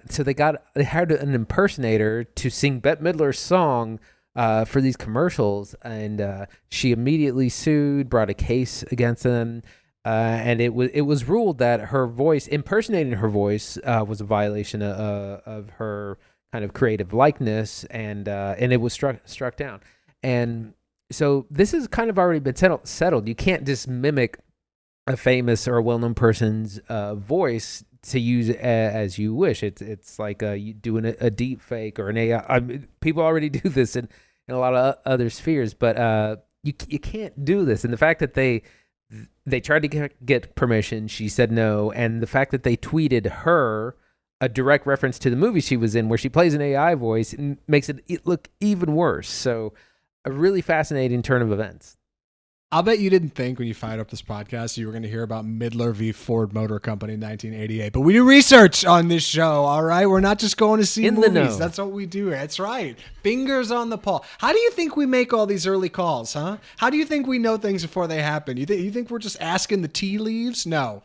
So they hired an impersonator to sing Bette Midler's song for these commercials, and she immediately sued, brought a case against them, and it was ruled that her voice, impersonating her voice, was a violation of her kind of creative likeness, and it was struck down. And so this has kind of already been settled. You can't just mimic a famous or a well-known person's voice to use as you wish. It's like you doing a deep fake or an AI. People already do this in a lot of other spheres, but you can't do this. And the fact that they tried to get permission, she said no, and the fact that they tweeted her a direct reference to the movie she was in, where she plays an AI voice and makes it look even worse. So, a really fascinating turn of events. I'll bet you didn't think when you fired up this podcast you were going to hear about Midler v. Ford Motor Company in 1988. But we do research on this show, all right? We're not just going to see In movies. the know. That's what we do. That's right. Fingers on the pulse. How do you think we make all these early calls, huh? How do you think we know things before they happen? You think we're just asking the tea leaves? No.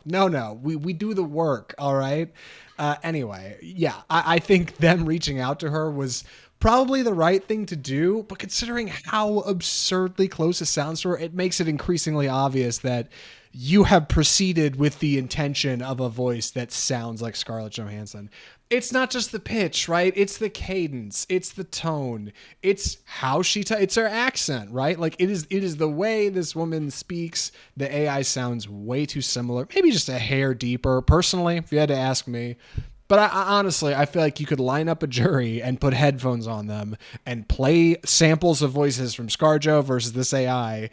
We do the work, all right? Anyway, yeah, I think them reaching out to her was probably the right thing to do, but considering how absurdly close it sounds to her, it makes it increasingly obvious that you have proceeded with the intention of a voice that sounds like Scarlett Johannson. It's not just the pitch, right? It's the cadence, it's the tone, it's how it's her accent, right? Like it is the way this woman speaks. The AI sounds way too similar, maybe just a hair deeper. Personally, if you had to ask me. But I honestly, I feel like you could line up a jury and put headphones on them and play samples of voices from ScarJo versus this AI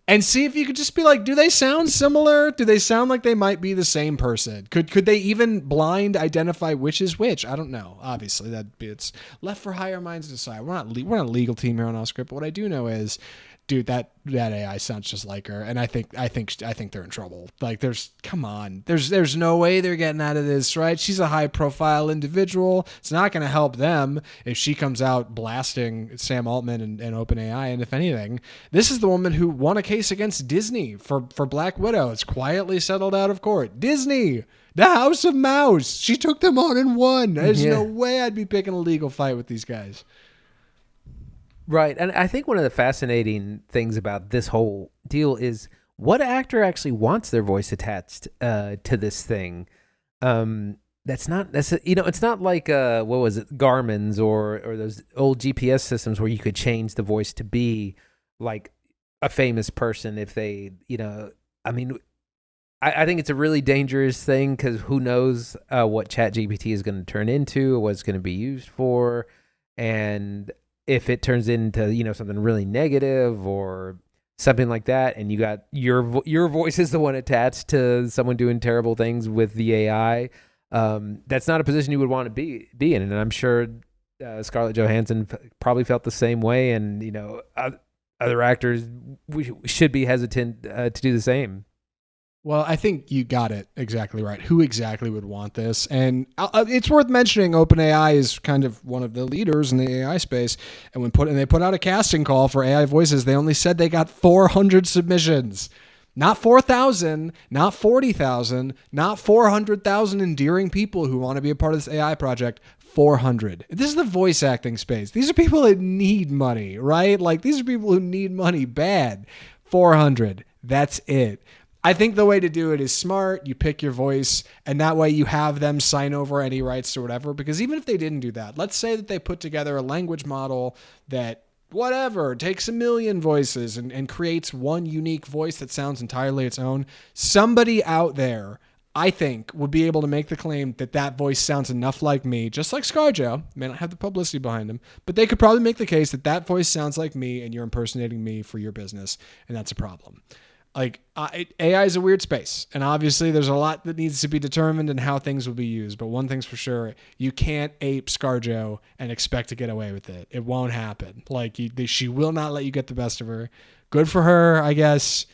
and see if you could just be like, do they sound similar? Do they sound like they might be the same person? Could they even blind identify which is which? I don't know. Obviously, it's left for higher minds to decide. We're not a legal team here on Offscript, but what I do know is, dude, that AI sounds just like her, and I think they're in trouble. Like, come on, there's no way they're getting out of this, right? She's a high profile individual. It's not going to help them if she comes out blasting Sam Altman and OpenAI. And if anything, this is the woman who won a case against Disney for Black Widow. It's quietly settled out of court. Disney, the House of Mouse. She took them on and won. There's no way I'd be picking a legal fight with these guys. Right. And I think one of the fascinating things about this whole deal is what actor actually wants their voice attached to this thing. It's not like what was it, Garmin's or those old GPS systems where you could change the voice to be like a famous person if they, I think it's a really dangerous thing because who knows what ChatGPT is going to turn into or what it's going to be used for. And if it turns into, something really negative or something like that, and you got your voice is the one attached to someone doing terrible things with the AI, that's not a position you would want to be in. And I'm sure Scarlett Johansson probably felt the same way, and other actors we should be hesitant to do the same. Well, I think you got it exactly right. Who exactly would want this? And it's worth mentioning OpenAI is kind of one of the leaders in the AI space. And they put out a casting call for AI voices, they only said they got 400 submissions. Not 4,000, not 40,000, not 400,000 endearing people who want to be a part of this AI project. 400. This is the voice acting space. These are people that need money, right? Like, these are people who need money bad. 400. That's it. I think the way to do it is smart. You pick your voice, and that way you have them sign over any rights to whatever. Because even if they didn't do that, let's say that they put together a language model that takes 1 million voices and creates one unique voice that sounds entirely its own. Somebody out there, I think, would be able to make the claim that voice sounds enough like me, just like ScarJo, may not have the publicity behind him, but they could probably make the case that voice sounds like me and you're impersonating me for your business, and that's a problem. Like, AI is a weird space, and obviously there's a lot that needs to be determined and how things will be used. But one thing's for sure, you can't ape ScarJo and expect to get away with it. It won't happen. Like, she will not let you get the best of her. Good for her, I guess.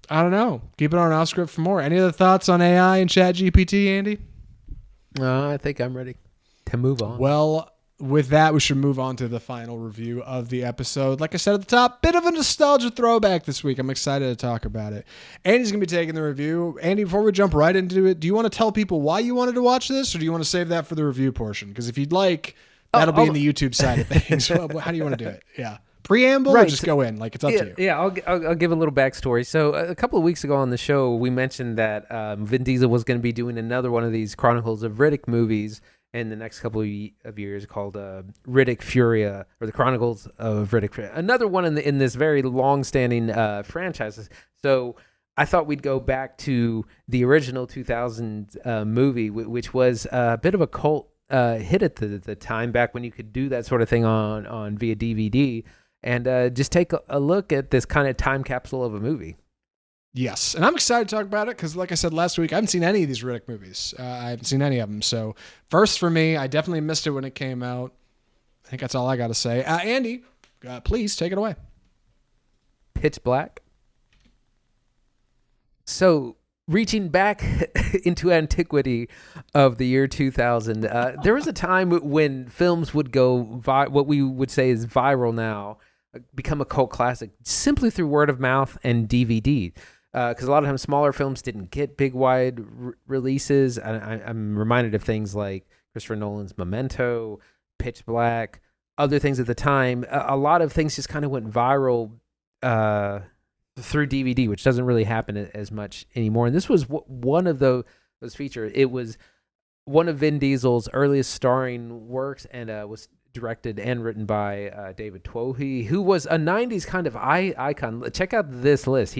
I don't know. Keep it on off script for more. Any other thoughts on AI and ChatGPT, Andy? I think I'm ready to move on. Well, with that, we should move on to the final review of the episode. Like I said at the top, bit of a nostalgia throwback this week. I'm excited to talk about it. Andy's going to be taking the review. Andy, before we jump right into it, do you want to tell people why you wanted to watch this, or do you want to save that for the review portion? Because if you'd like, that'll be in the YouTube side of things. How do you want to do it? Yeah. Preamble, or just go in? Like, it's up to you. Yeah, I'll give a little backstory. So a couple of weeks ago on the show, we mentioned that Vin Diesel was going to be doing another one of these Chronicles of Riddick movies in the next couple of years called Riddick Furia, or the Chronicles of Riddick Furia. Another one in this very long-standing franchise. So I thought we'd go back to the original 2000 movie, which was a bit of a cult hit at the time, back when you could do that sort of thing on via DVD, and just take a look at this kind of time capsule of a movie. Yes, and I'm excited to talk about it because, like I said last week, I haven't seen any of these Riddick movies. I haven't seen any of them. So, first for me, I definitely missed it when it came out. I think that's all I got to say. Andy, please take it away. Pitch Black. So, reaching back into antiquity of the year 2000, there was a time when films would go, what we would say is viral now, become a cult classic simply through word of mouth and DVD. Because a lot of times smaller films didn't get big wide releases. I'm reminded of things like Christopher Nolan's Memento, Pitch Black, other things at the time. A lot of things just kind of went viral through DVD, which doesn't really happen as much anymore. And this was one of those features. It was one of Vin Diesel's earliest starring works, and was directed and written by David Twohy, who was a 90s kind of icon. Check out this list.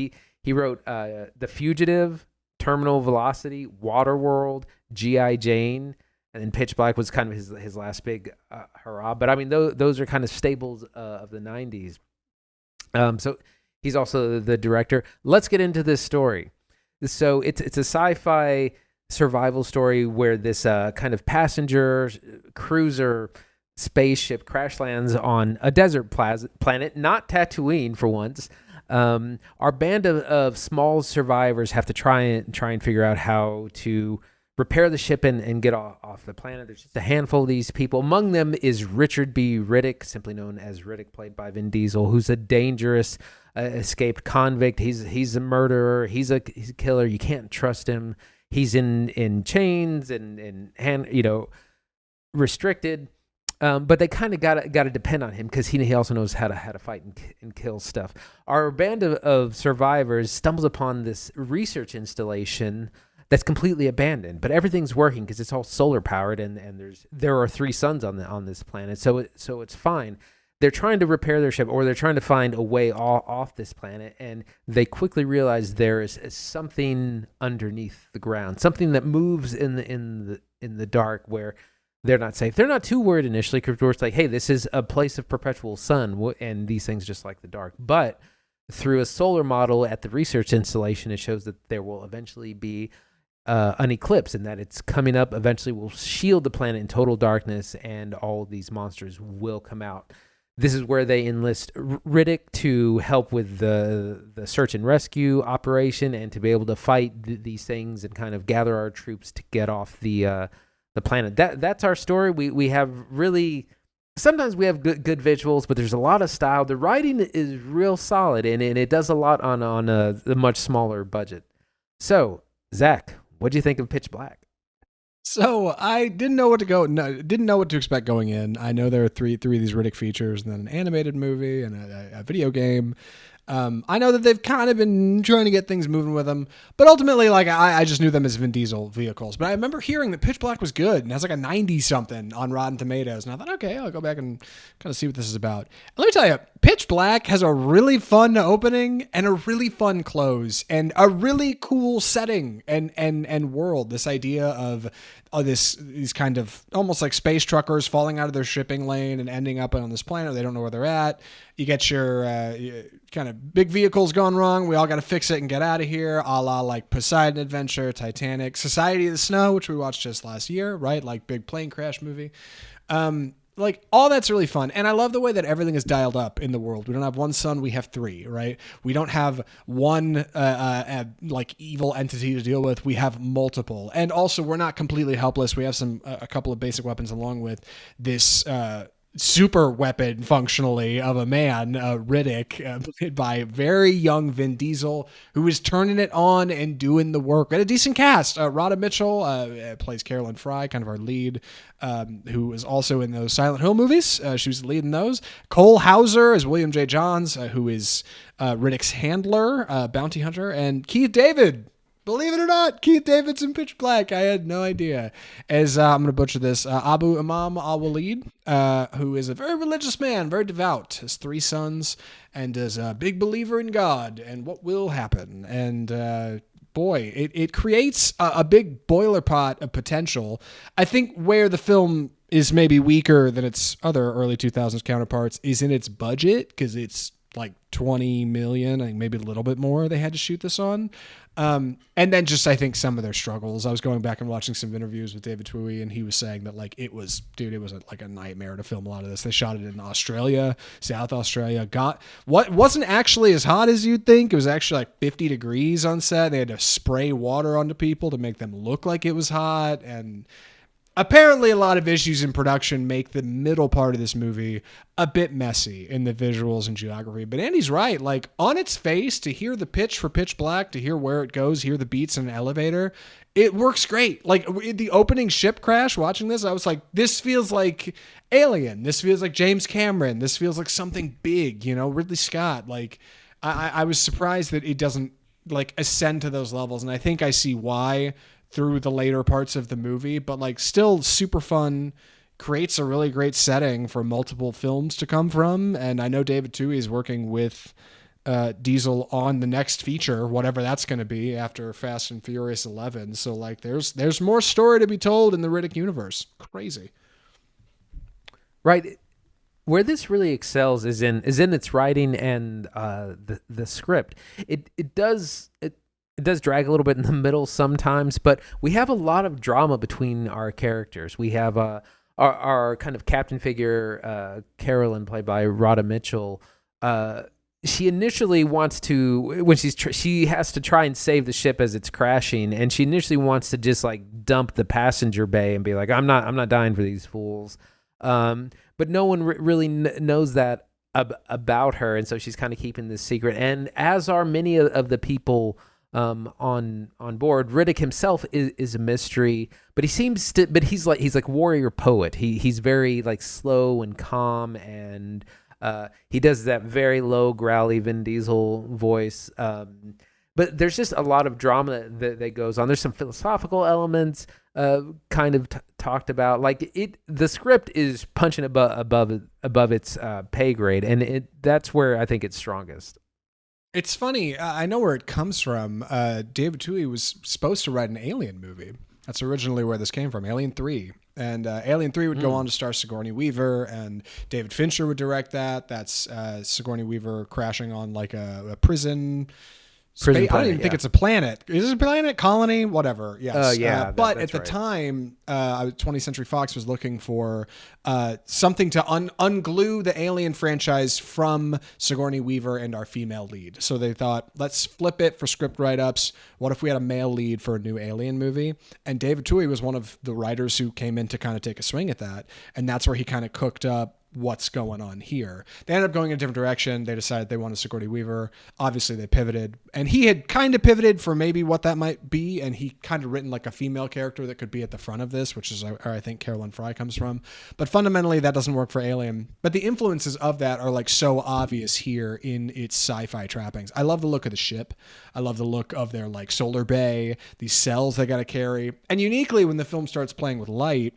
He wrote The Fugitive, Terminal Velocity, Waterworld, G.I. Jane, and then Pitch Black was kind of his last big hurrah. But I mean, those are kind of staples of the 90s. So he's also the director. Let's get into this story. So it's a sci-fi survival story where this kind of passenger cruiser spaceship crash lands on a desert planet, not Tatooine for once. Our band of small survivors have to try and figure out how to repair the ship and get off the planet. There's just a handful of these people. Among them is Richard B. Riddick, simply known as Riddick, played by Vin Diesel, who's a dangerous escaped convict. He's a murderer. He's a killer. You can't trust him. He's in chains and restricted. But they kind of got to depend on him because he also knows how to fight and kill stuff. Our band of survivors stumbles upon this research installation that's completely abandoned, but everything's working because it's all solar powered, and there are 3 suns on this planet, so it's fine. They're trying to repair their ship, or they're trying to find a way off this planet, and they quickly realize there is something underneath the ground, something that moves in the dark where they're not safe. They're not too worried initially because it's like, hey, this is a place of perpetual sun, and these things just like the dark. But through a solar model at the research installation, it shows that there will eventually be an eclipse, and that it's coming up eventually will shield the planet in total darkness, and all of these monsters will come out. This is where they enlist Riddick to help with the search and rescue operation and to be able to fight these things and kind of gather our troops to get off the planet. That's our story. We have really, sometimes we have good visuals, but there's a lot of style. The writing is real solid, and it does a lot on a much smaller budget. So, Zach, what do you think of Pitch Black? So I didn't know what to expect going in. I know there are three of these Riddick features, and then an animated movie and a video game. I know that they've kind of been trying to get things moving with them, but ultimately, like I just knew them as Vin Diesel vehicles. But I remember hearing that Pitch Black was good and has like a 90 something on Rotten Tomatoes, and I thought, okay, I'll go back and kind of see what this is about. And let me tell you, Pitch Black has a really fun opening and a really fun close and a really cool setting and world. This idea of these kind of almost like space truckers falling out of their shipping lane and ending up on this planet. They don't know where they're at. You get your kind of big vehicles gone wrong. We all got to fix it and get out of here, a la like Poseidon Adventure, Titanic, Society of the Snow, which we watched just last year, right? Like big plane crash movie. Like all that's really fun. And I love the way that everything is dialed up in the world. We don't have one sun, we have 3, right? We don't have one like evil entity to deal with. We have multiple. And also we're not completely helpless. We have a couple of basic weapons along with this super weapon functionally of a man, Riddick, played by very young Vin Diesel, who is turning it on and doing the work. And a decent cast. Rhoda Mitchell plays Carolyn Fry, kind of our lead, who was also in those Silent Hill movies. She was the lead in those. Cole Hauser is William J. Johns, who is Riddick's handler, bounty hunter, and Keith David. Believe it or not, Keith David's in Pitch Black. I had no idea. As I'm going to butcher this, Abu Imam al-Walid, who is a very religious man, very devout, has 3 sons, and is a big believer in God and what will happen. And boy, it creates a big boiler pot of potential. I think where the film is maybe weaker than its other early 2000s counterparts is in its budget, because it's like 20 million, I think maybe a little bit more they had to shoot this on. And then just, I think some of their struggles. I was going back and watching some interviews with David Twohy, and he was saying that like it was like a nightmare to film a lot of this. They shot it in Australia, South Australia. Got what wasn't actually as hot as you'd think. It was actually like 50 degrees on set. They had to spray water onto people to make them look like it was hot. And apparently a lot of issues in production make the middle part of this movie a bit messy in the visuals and geography. But Andy's right. Like, on its face, to hear the pitch for Pitch Black, to hear where it goes, hear the beats in an elevator, it works great. Like, the opening ship crash, watching this, I was like, this feels like Alien. This feels like James Cameron. This feels like something big, Ridley Scott. Like, I was surprised that it doesn't, like, ascend to those levels. And I think I see why through the later parts of the movie, but like still super fun, creates a really great setting for multiple films to come from. And I know David Twohy is working with Diesel on the next feature, whatever that's going to be after Fast and Furious 11. So like there's more story to be told in the Riddick universe. Crazy. Right. Where this really excels is in its writing and the script. It does drag a little bit in the middle sometimes, but we have a lot of drama between our characters. We have our kind of captain figure, Carolyn, played by Rhoda Mitchell. She initially wants to, when she has to try and save the ship as it's crashing, and she initially wants to just like dump the passenger bay and be like, I'm not dying for these fools. But no one really knows that about her, and so she's kind of keeping this secret. And as are many of the people on board. Riddick himself is a mystery, but he's like warrior poet. He's very like slow and calm, and he does that very low growly Vin Diesel voice. But there's just a lot of drama that goes on. There's some philosophical elements kind of talked about. Like the script is punching above its pay grade, and that's where I think it's strongest. It's funny. I know where it comes from. David Twohy was supposed to write an Alien movie. That's originally where this came from, Alien 3. And Alien 3 would go on to star Sigourney Weaver, and David Fincher would direct that. That's Sigourney Weaver crashing on like a prison. I don't even think it's a planet. Is it a planet? Colony? Whatever. Yes. But at the time, 20th Century Fox was looking for something to unglue the Alien franchise from Sigourney Weaver and our female lead. So they thought, let's flip it for script write-ups. What if we had a male lead for a new Alien movie? And David Twohy was one of the writers who came in to kind of take a swing at that. And that's where he kind of cooked up what's going on here. They ended up going in a different direction. They decided they wanted Sigourney Weaver. Obviously they pivoted, and he had kind of pivoted for maybe what that might be. And he kind of written like a female character that could be at the front of this, which is where I think Carolyn Fry comes from. But fundamentally that doesn't work for Alien. But the influences of that are like so obvious here in its sci-fi trappings. I love the look of the ship. I love the look of their like solar bay, these cells they got to carry. And uniquely when the film starts playing with light,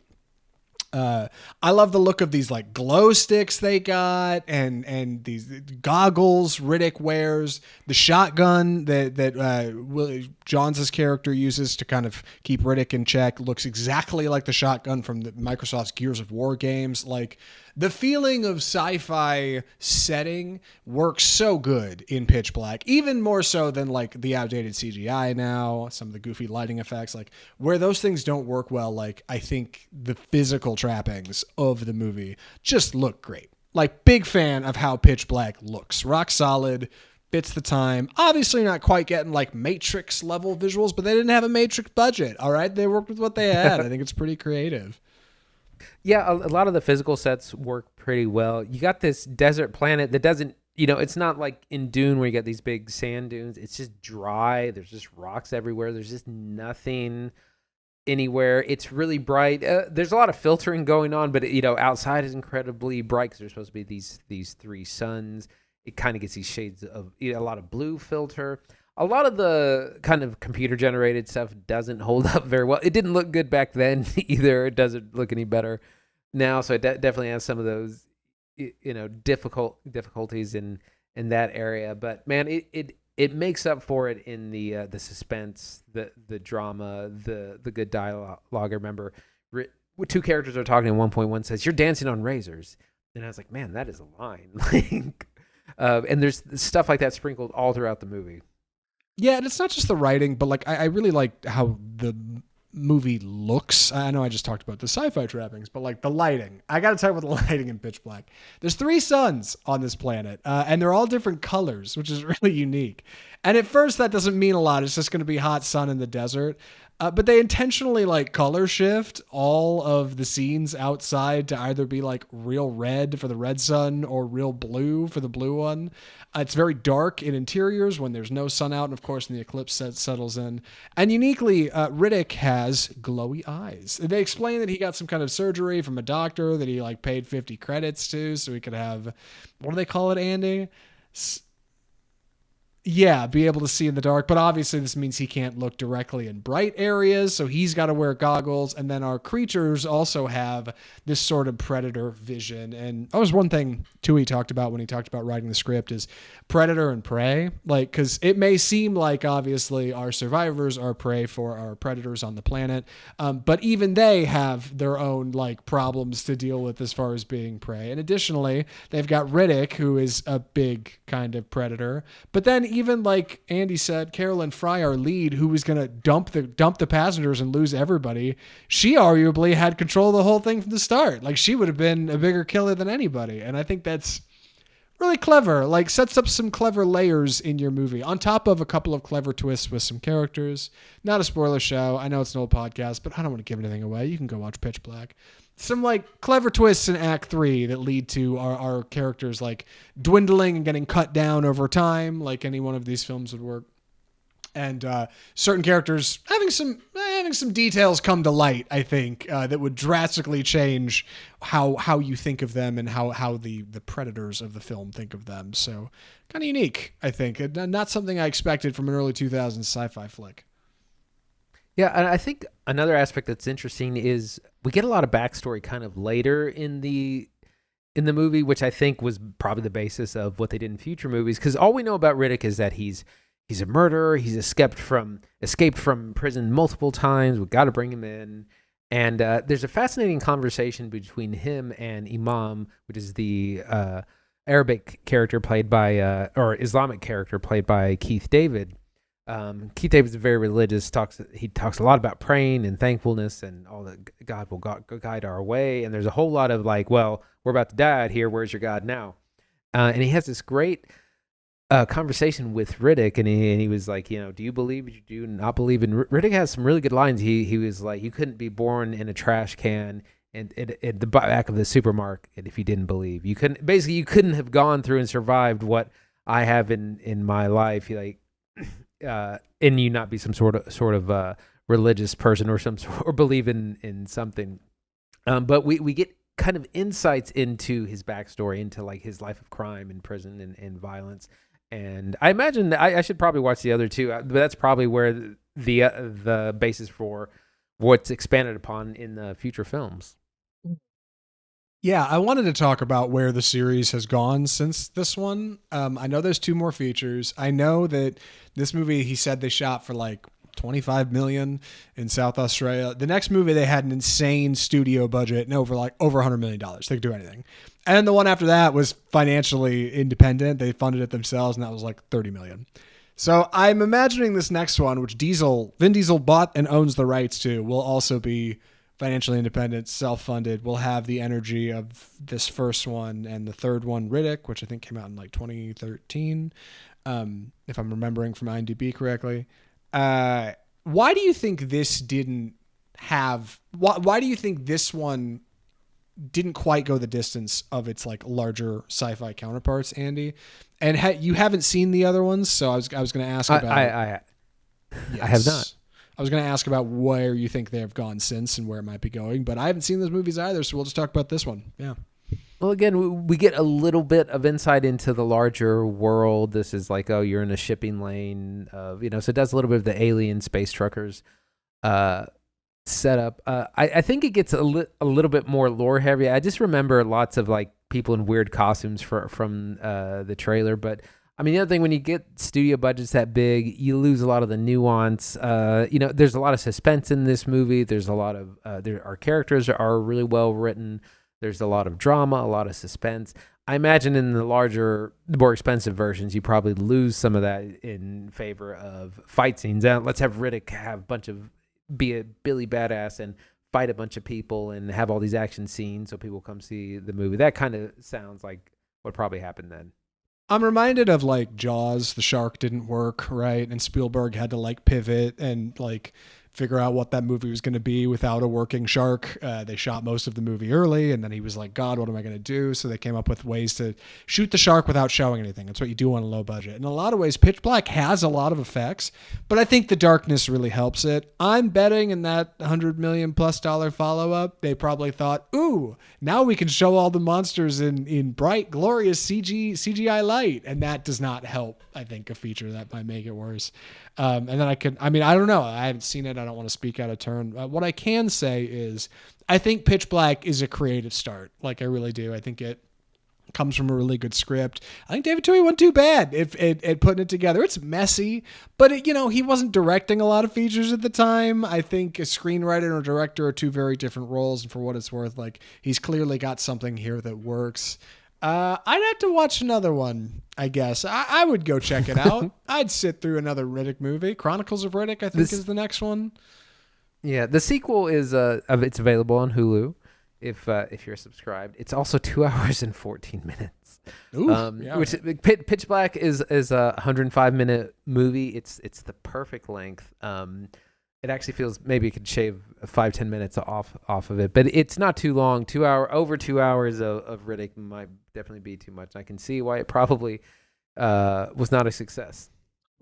I love the look of these like glow sticks they got, and these goggles Riddick wears, the shotgun that Johns' character uses to kind of keep Riddick in check looks exactly like the shotgun from the Microsoft's Gears of War games. Like the feeling of sci-fi setting works so good in Pitch Black, even more so than like the outdated CGI now, some of the goofy lighting effects, like where those things don't work well. Like I think the physical trappings of the movie just look great. Like big fan of how Pitch Black looks. Rock solid, fits the time. Obviously not quite getting like Matrix level visuals, but they didn't have a Matrix budget. All right. They worked with what they had. I think it's pretty creative. Yeah, a lot of the physical sets work pretty well. You got this desert planet that doesn't, it's not like in Dune where you got these big sand dunes. It's just dry. There's just rocks everywhere. There's just nothing anywhere. It's really bright. There's a lot of filtering going on, but outside is incredibly bright because there's supposed to be these three suns. It kind of gets these shades of a lot of blue filter. A lot of the kind of computer generated stuff doesn't hold up very well. It didn't look good back then either. It doesn't look any better now. So it definitely has some of those, difficulties in that area. But man, it makes up for it in the suspense, the drama, the good dialogue. I remember two characters are talking, and 1.1 says, "You're dancing on razors," and I was like, man, that is a line. And there's stuff like that sprinkled all throughout the movie. Yeah, and it's not just the writing, but like I really like how the movie looks. I know I just talked about the sci-fi trappings, but like the lighting. I got to talk about the lighting in Pitch Black. There's 3 suns on this planet, and they're all different colors, which is really unique. And at first, that doesn't mean a lot. It's just going to be hot sun in the desert. But they intentionally like color shift all of the scenes outside to either be like real red for the red sun or real blue for the blue one. It's very dark in interiors when there's no sun out, and of course, when the eclipse settles in. And uniquely, Riddick has glowy eyes. They explain that he got some kind of surgery from a doctor that he like paid 50 credits to, so he could have, what do they call it, Andy? Yeah, be able to see in the dark. But obviously this means he can't look directly in bright areas, so he's got to wear goggles. And then our creatures also have this sort of predator vision. And that was one thing Twohy talked about when he talked about writing the script is predator and prey. Like, because it may seem like obviously our survivors are prey for our predators on the planet, but even they have their own like problems to deal with as far as being prey. And additionally, they've got Riddick, who is a big kind of predator. But then even like Andy said, Carolyn Fry, our lead, who was going to dump the passengers and lose everybody, she arguably had control of the whole thing from the start. Like, she would have been a bigger killer than anybody. And I think that's really clever, like sets up some clever layers in your movie on top of a couple of clever twists with some characters. Not a spoiler show. I know it's an old podcast, but I don't want to give anything away. You can go watch Pitch Black. Some like clever twists in Act 3 that lead to our characters like dwindling and getting cut down over time, like any one of these films would work. And certain characters having some details come to light, I think, that would drastically change how you think of them and how the predators of the film think of them. So kind of unique, I think. Not something I expected from an early 2000s sci-fi flick. Yeah, and I think another aspect that's interesting is we get a lot of backstory kind of later in the movie, which I think was probably the basis of what they did in future movies. Because all we know about Riddick is that he's a murderer. He's escaped from prison multiple times. We've got to bring him in. And there's a fascinating conversation between him and Imam, which is the Arabic character played by, or Islamic character played by Keith David. Keith David's very religious. He talks a lot about praying and thankfulness and all that God will guide our way. And there's a whole lot of like, well, we're about to die out here. Where's your God now? And he has this great conversation with Riddick, and he was like, do you believe? Do you not believe? And Riddick has some really good lines. He was like, you couldn't be born in a trash can and at the back of the supermarket if you didn't believe. You couldn't have gone through and survived what I have in my life. And you not be some sort of religious person or believe in something. But we get kind of insights into his backstory, into like his life of crime and prison and violence. And I imagine that I should probably watch the other two, but that's probably where the basis for what's expanded upon in the future films. Yeah, I wanted to talk about where the series has gone since this one. I know there's 2 more features. I know that this movie, he said they shot for like $25 million in South Australia. The next movie, they had an insane studio budget and over $100 million. They could do anything. And then the one after that was financially independent. They funded it themselves, and that was like $30 million. So I'm imagining this next one, which Vin Diesel bought and owns the rights to, will also be financially independent, self-funded. Will have the energy of this first one and the third one, Riddick, which I think came out in like 2013, if I'm remembering from IMDb correctly. Why do you think this didn't have? Why do you think this one didn't quite go the distance of its like larger sci-fi counterparts, Andy? And you haven't seen the other ones, so I was going to ask about. I have not. I was going to ask about where you think they have gone since and where it might be going, but I haven't seen those movies either, so we'll just talk about this one. Yeah. Well, again, we get a little bit of insight into the larger world. This is like, oh, you're in a shipping lane of, so it does a little bit of the alien space truckers setup. I think it gets a little bit more lore heavy. I just remember lots of like people in weird costumes from the trailer. But I mean, the other thing, when you get studio budgets that big, you lose a lot of the nuance. There's a lot of suspense in this movie. There's a lot of our characters are really well written. There's a lot of drama, a lot of suspense. I imagine in the larger, the more expensive versions, you probably lose some of that in favor of fight scenes. Let's have Riddick be a Billy Badass and fight a bunch of people and have all these action scenes so people come see the movie. That kind of sounds like what probably happened then. I'm reminded of like Jaws. The shark didn't work, right? And Spielberg had to like pivot and like figure out what that movie was going to be without a working shark. They shot most of the movie early, and then he was like, God, what am I going to do? So they came up with ways to shoot the shark without showing anything. That's what you do on a low budget. In a lot of ways, Pitch Black has a lot of effects, but I think the darkness really helps it. I'm betting in that $100 million+ follow-up, they probably thought, ooh, now we can show all the monsters in bright, glorious CGI light. And that does not help, I think, a feature. That might make it worse. And then I don't know. I haven't seen it. I don't want to speak out of turn. What I can say is I think Pitch Black is a creative start. Like, I really do. I think it comes from a really good script. I think David Twohy wasn't too bad at putting it together. It's messy, but he wasn't directing a lot of features at the time. I think a screenwriter and a director are two very different roles. And for what it's worth, like, he's clearly got something here that works. I'd have to watch another one, I guess. I would go check it out. I'd sit through another Riddick movie. Chronicles of Riddick, I think, is the next one. Yeah, the sequel is it's available on Hulu if you're subscribed. It's also 2 hours and 14 minutes. Ooh, which Pitch Black is a 105-minute movie. It's the perfect length. It actually feels maybe it could shave 5-10 minutes off of it, but it's not too long. Over 2 hours of Riddick might definitely be too much. I can see why it probably was not a success.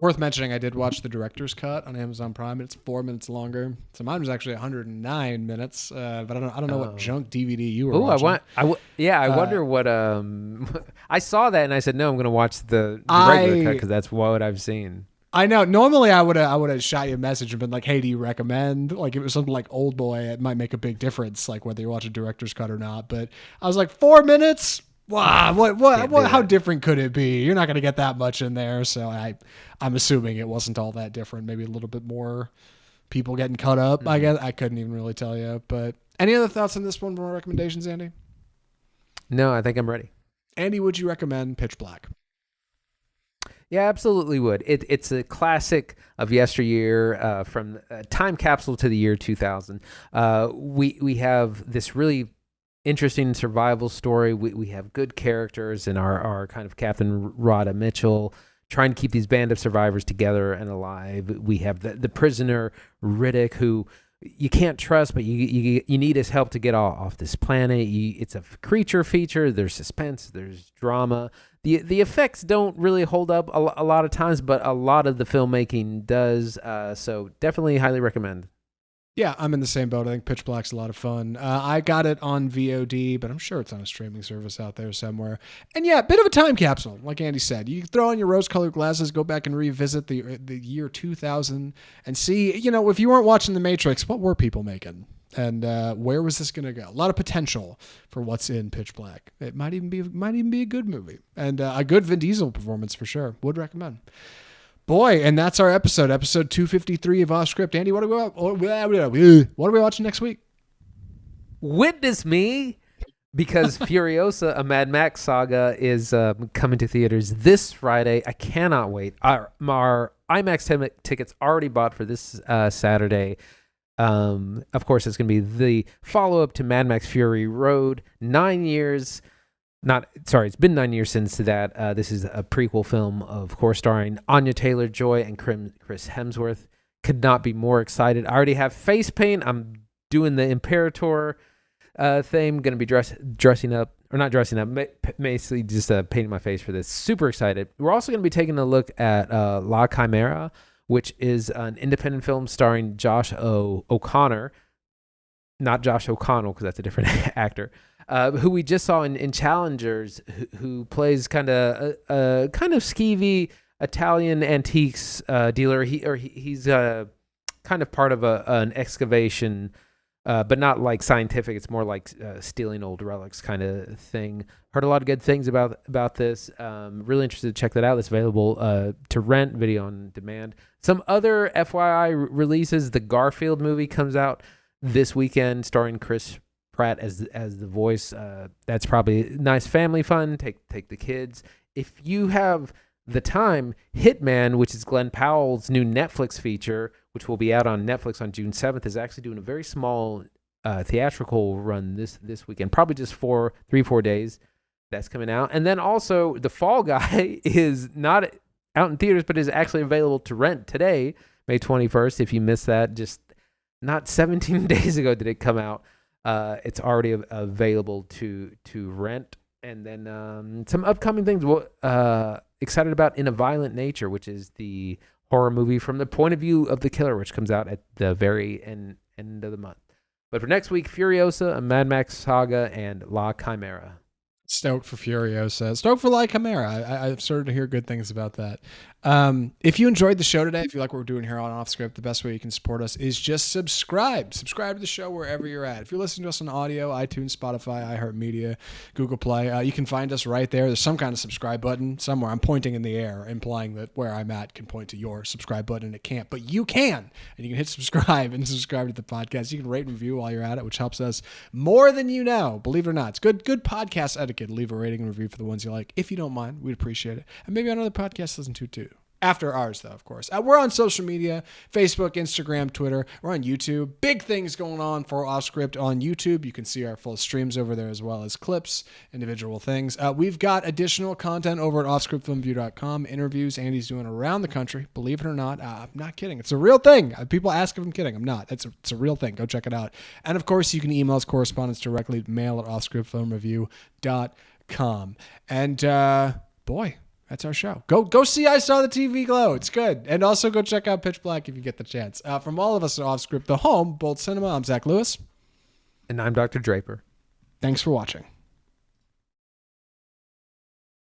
Worth mentioning, I did watch the director's cut on Amazon Prime. It's 4 minutes longer. So mine was actually 109 minutes. But I don't know what junk DVD you were watching. I wonder what. I saw that and I said no. I'm going to watch the regular cut because that's what I've seen. I know. Normally, I would have shot you a message and been like, "Hey, do you recommend?" Like, it was something like Old Boy. It might make a big difference, like whether you watch a director's cut or not. But I was like, 4 minutes. Wow, what? How different could it be? You're not going to get that much in there. So I'm assuming it wasn't all that different. Maybe a little bit more people getting cut up. I guess I couldn't even really tell you. But any other thoughts on this one? More recommendations, Andy? No, I think I'm ready. Andy, would you recommend Pitch Black? Yeah, absolutely would. It's a classic of yesteryear, from a time capsule to the year 2000. We have this really interesting survival story. We have good characters in our kind of Captain Rhoda Mitchell trying to keep these band of survivors together and alive. We have the prisoner Riddick, who you can't trust, but you need his help to get off this planet. It's a creature feature. There's suspense. There's drama. The effects don't really hold up a lot of times, but a lot of the filmmaking does. So definitely highly recommend. Yeah, I'm in the same boat. I think Pitch Black's a lot of fun. I got it on VOD, but I'm sure it's on a streaming service out there somewhere. And yeah, bit of a time capsule, like Andy said. You throw on your rose-colored glasses, go back and revisit the year 2000 and see, if you weren't watching The Matrix, what were people making? And where was this going to go? A lot of potential for what's in Pitch Black. It might even be a good movie. And a good Vin Diesel performance for sure. Would recommend. Boy, and that's our episode 253 of Off Script. Andy, what are we watching next week? Witness me, because Furiosa, a Mad Max saga, is coming to theaters this Friday. I cannot wait. Our IMAX tickets already bought for this Saturday. Of course, it's going to be the follow-up to Mad Max Fury Road. 9 years... it's been 9 years since that. This is a prequel film, of course, starring Anya Taylor-Joy and Chris Hemsworth. Could not be more excited. I already have face paint. I'm doing the Imperator thing. Going to be dressing up, or not dressing up, basically just painting my face for this. Super excited. We're also going to be taking a look at La Chimera, which is an independent film starring Josh O'Connor. Not Josh O'Connell, because that's a different actor. Who we just saw in Challengers, who plays kind of skeevy Italian antiques dealer. He's kind of part of an excavation, but not like scientific. It's more like stealing old relics kind of thing. Heard a lot of good things about this. Really interested to check that out. It's available to rent, video on demand. Some other FYI releases. The Garfield movie comes out this weekend, starring Chris Pratt as the voice. That's probably nice family fun. Take the kids. If you have the time, Hitman, which is Glenn Powell's new Netflix feature, which will be out on Netflix on June 7th, is actually doing a very small theatrical run this weekend, probably just 4 days. That's coming out. And then also The Fall Guy is not out in theaters, but is actually available to rent today, May 21st. If you missed that, just not 17 days ago did it come out. It's already available to rent. And then some upcoming things. Excited about In a Violent Nature, which is the horror movie from the point of view of the killer, which comes out at the very end of the month. But for next week, Furiosa, a Mad Max saga, and La Chimera. Stoked for Furiosa. Stoked for La Chimera. I've started to hear good things about that. If you enjoyed the show today, if you like what we're doing here on Off Script, the best way you can support us is just subscribe. Subscribe to the show wherever you're at. If you're listening to us on audio, iTunes, Spotify, iHeartMedia, Google Play, you can find us right there. There's some kind of subscribe button somewhere. I'm pointing in the air, implying that where I'm at can point to your subscribe button, and it can't. But you can. And you can hit subscribe and subscribe to the podcast. You can rate and review while you're at it, which helps us more than you know. Believe it or not. It's good podcast etiquette. Leave a rating and review for the ones you like. If you don't mind, we'd appreciate it. And maybe on other podcasts listen to too. After ours, though, of course. We're on social media, Facebook, Instagram, Twitter. We're on YouTube. Big things going on for Off Script on YouTube. You can see our full streams over there as well as clips, individual things. We've got additional content over at offscriptfilmview.com, interviews Andy's doing around the country. Believe it or not, I'm not kidding. It's a real thing. People ask if I'm kidding. I'm not. It's a real thing. Go check it out. And, of course, you can email us correspondence directly, mail at offscriptfilmreview.com. And, boy, that's our show. Go see I Saw the TV Glow. It's good. And also go check out Pitch Black if you get the chance. From all of us at Off Script, the home, Bolt Cinema, I'm Zach Lewis. And I'm Dr. Draper. Thanks for watching.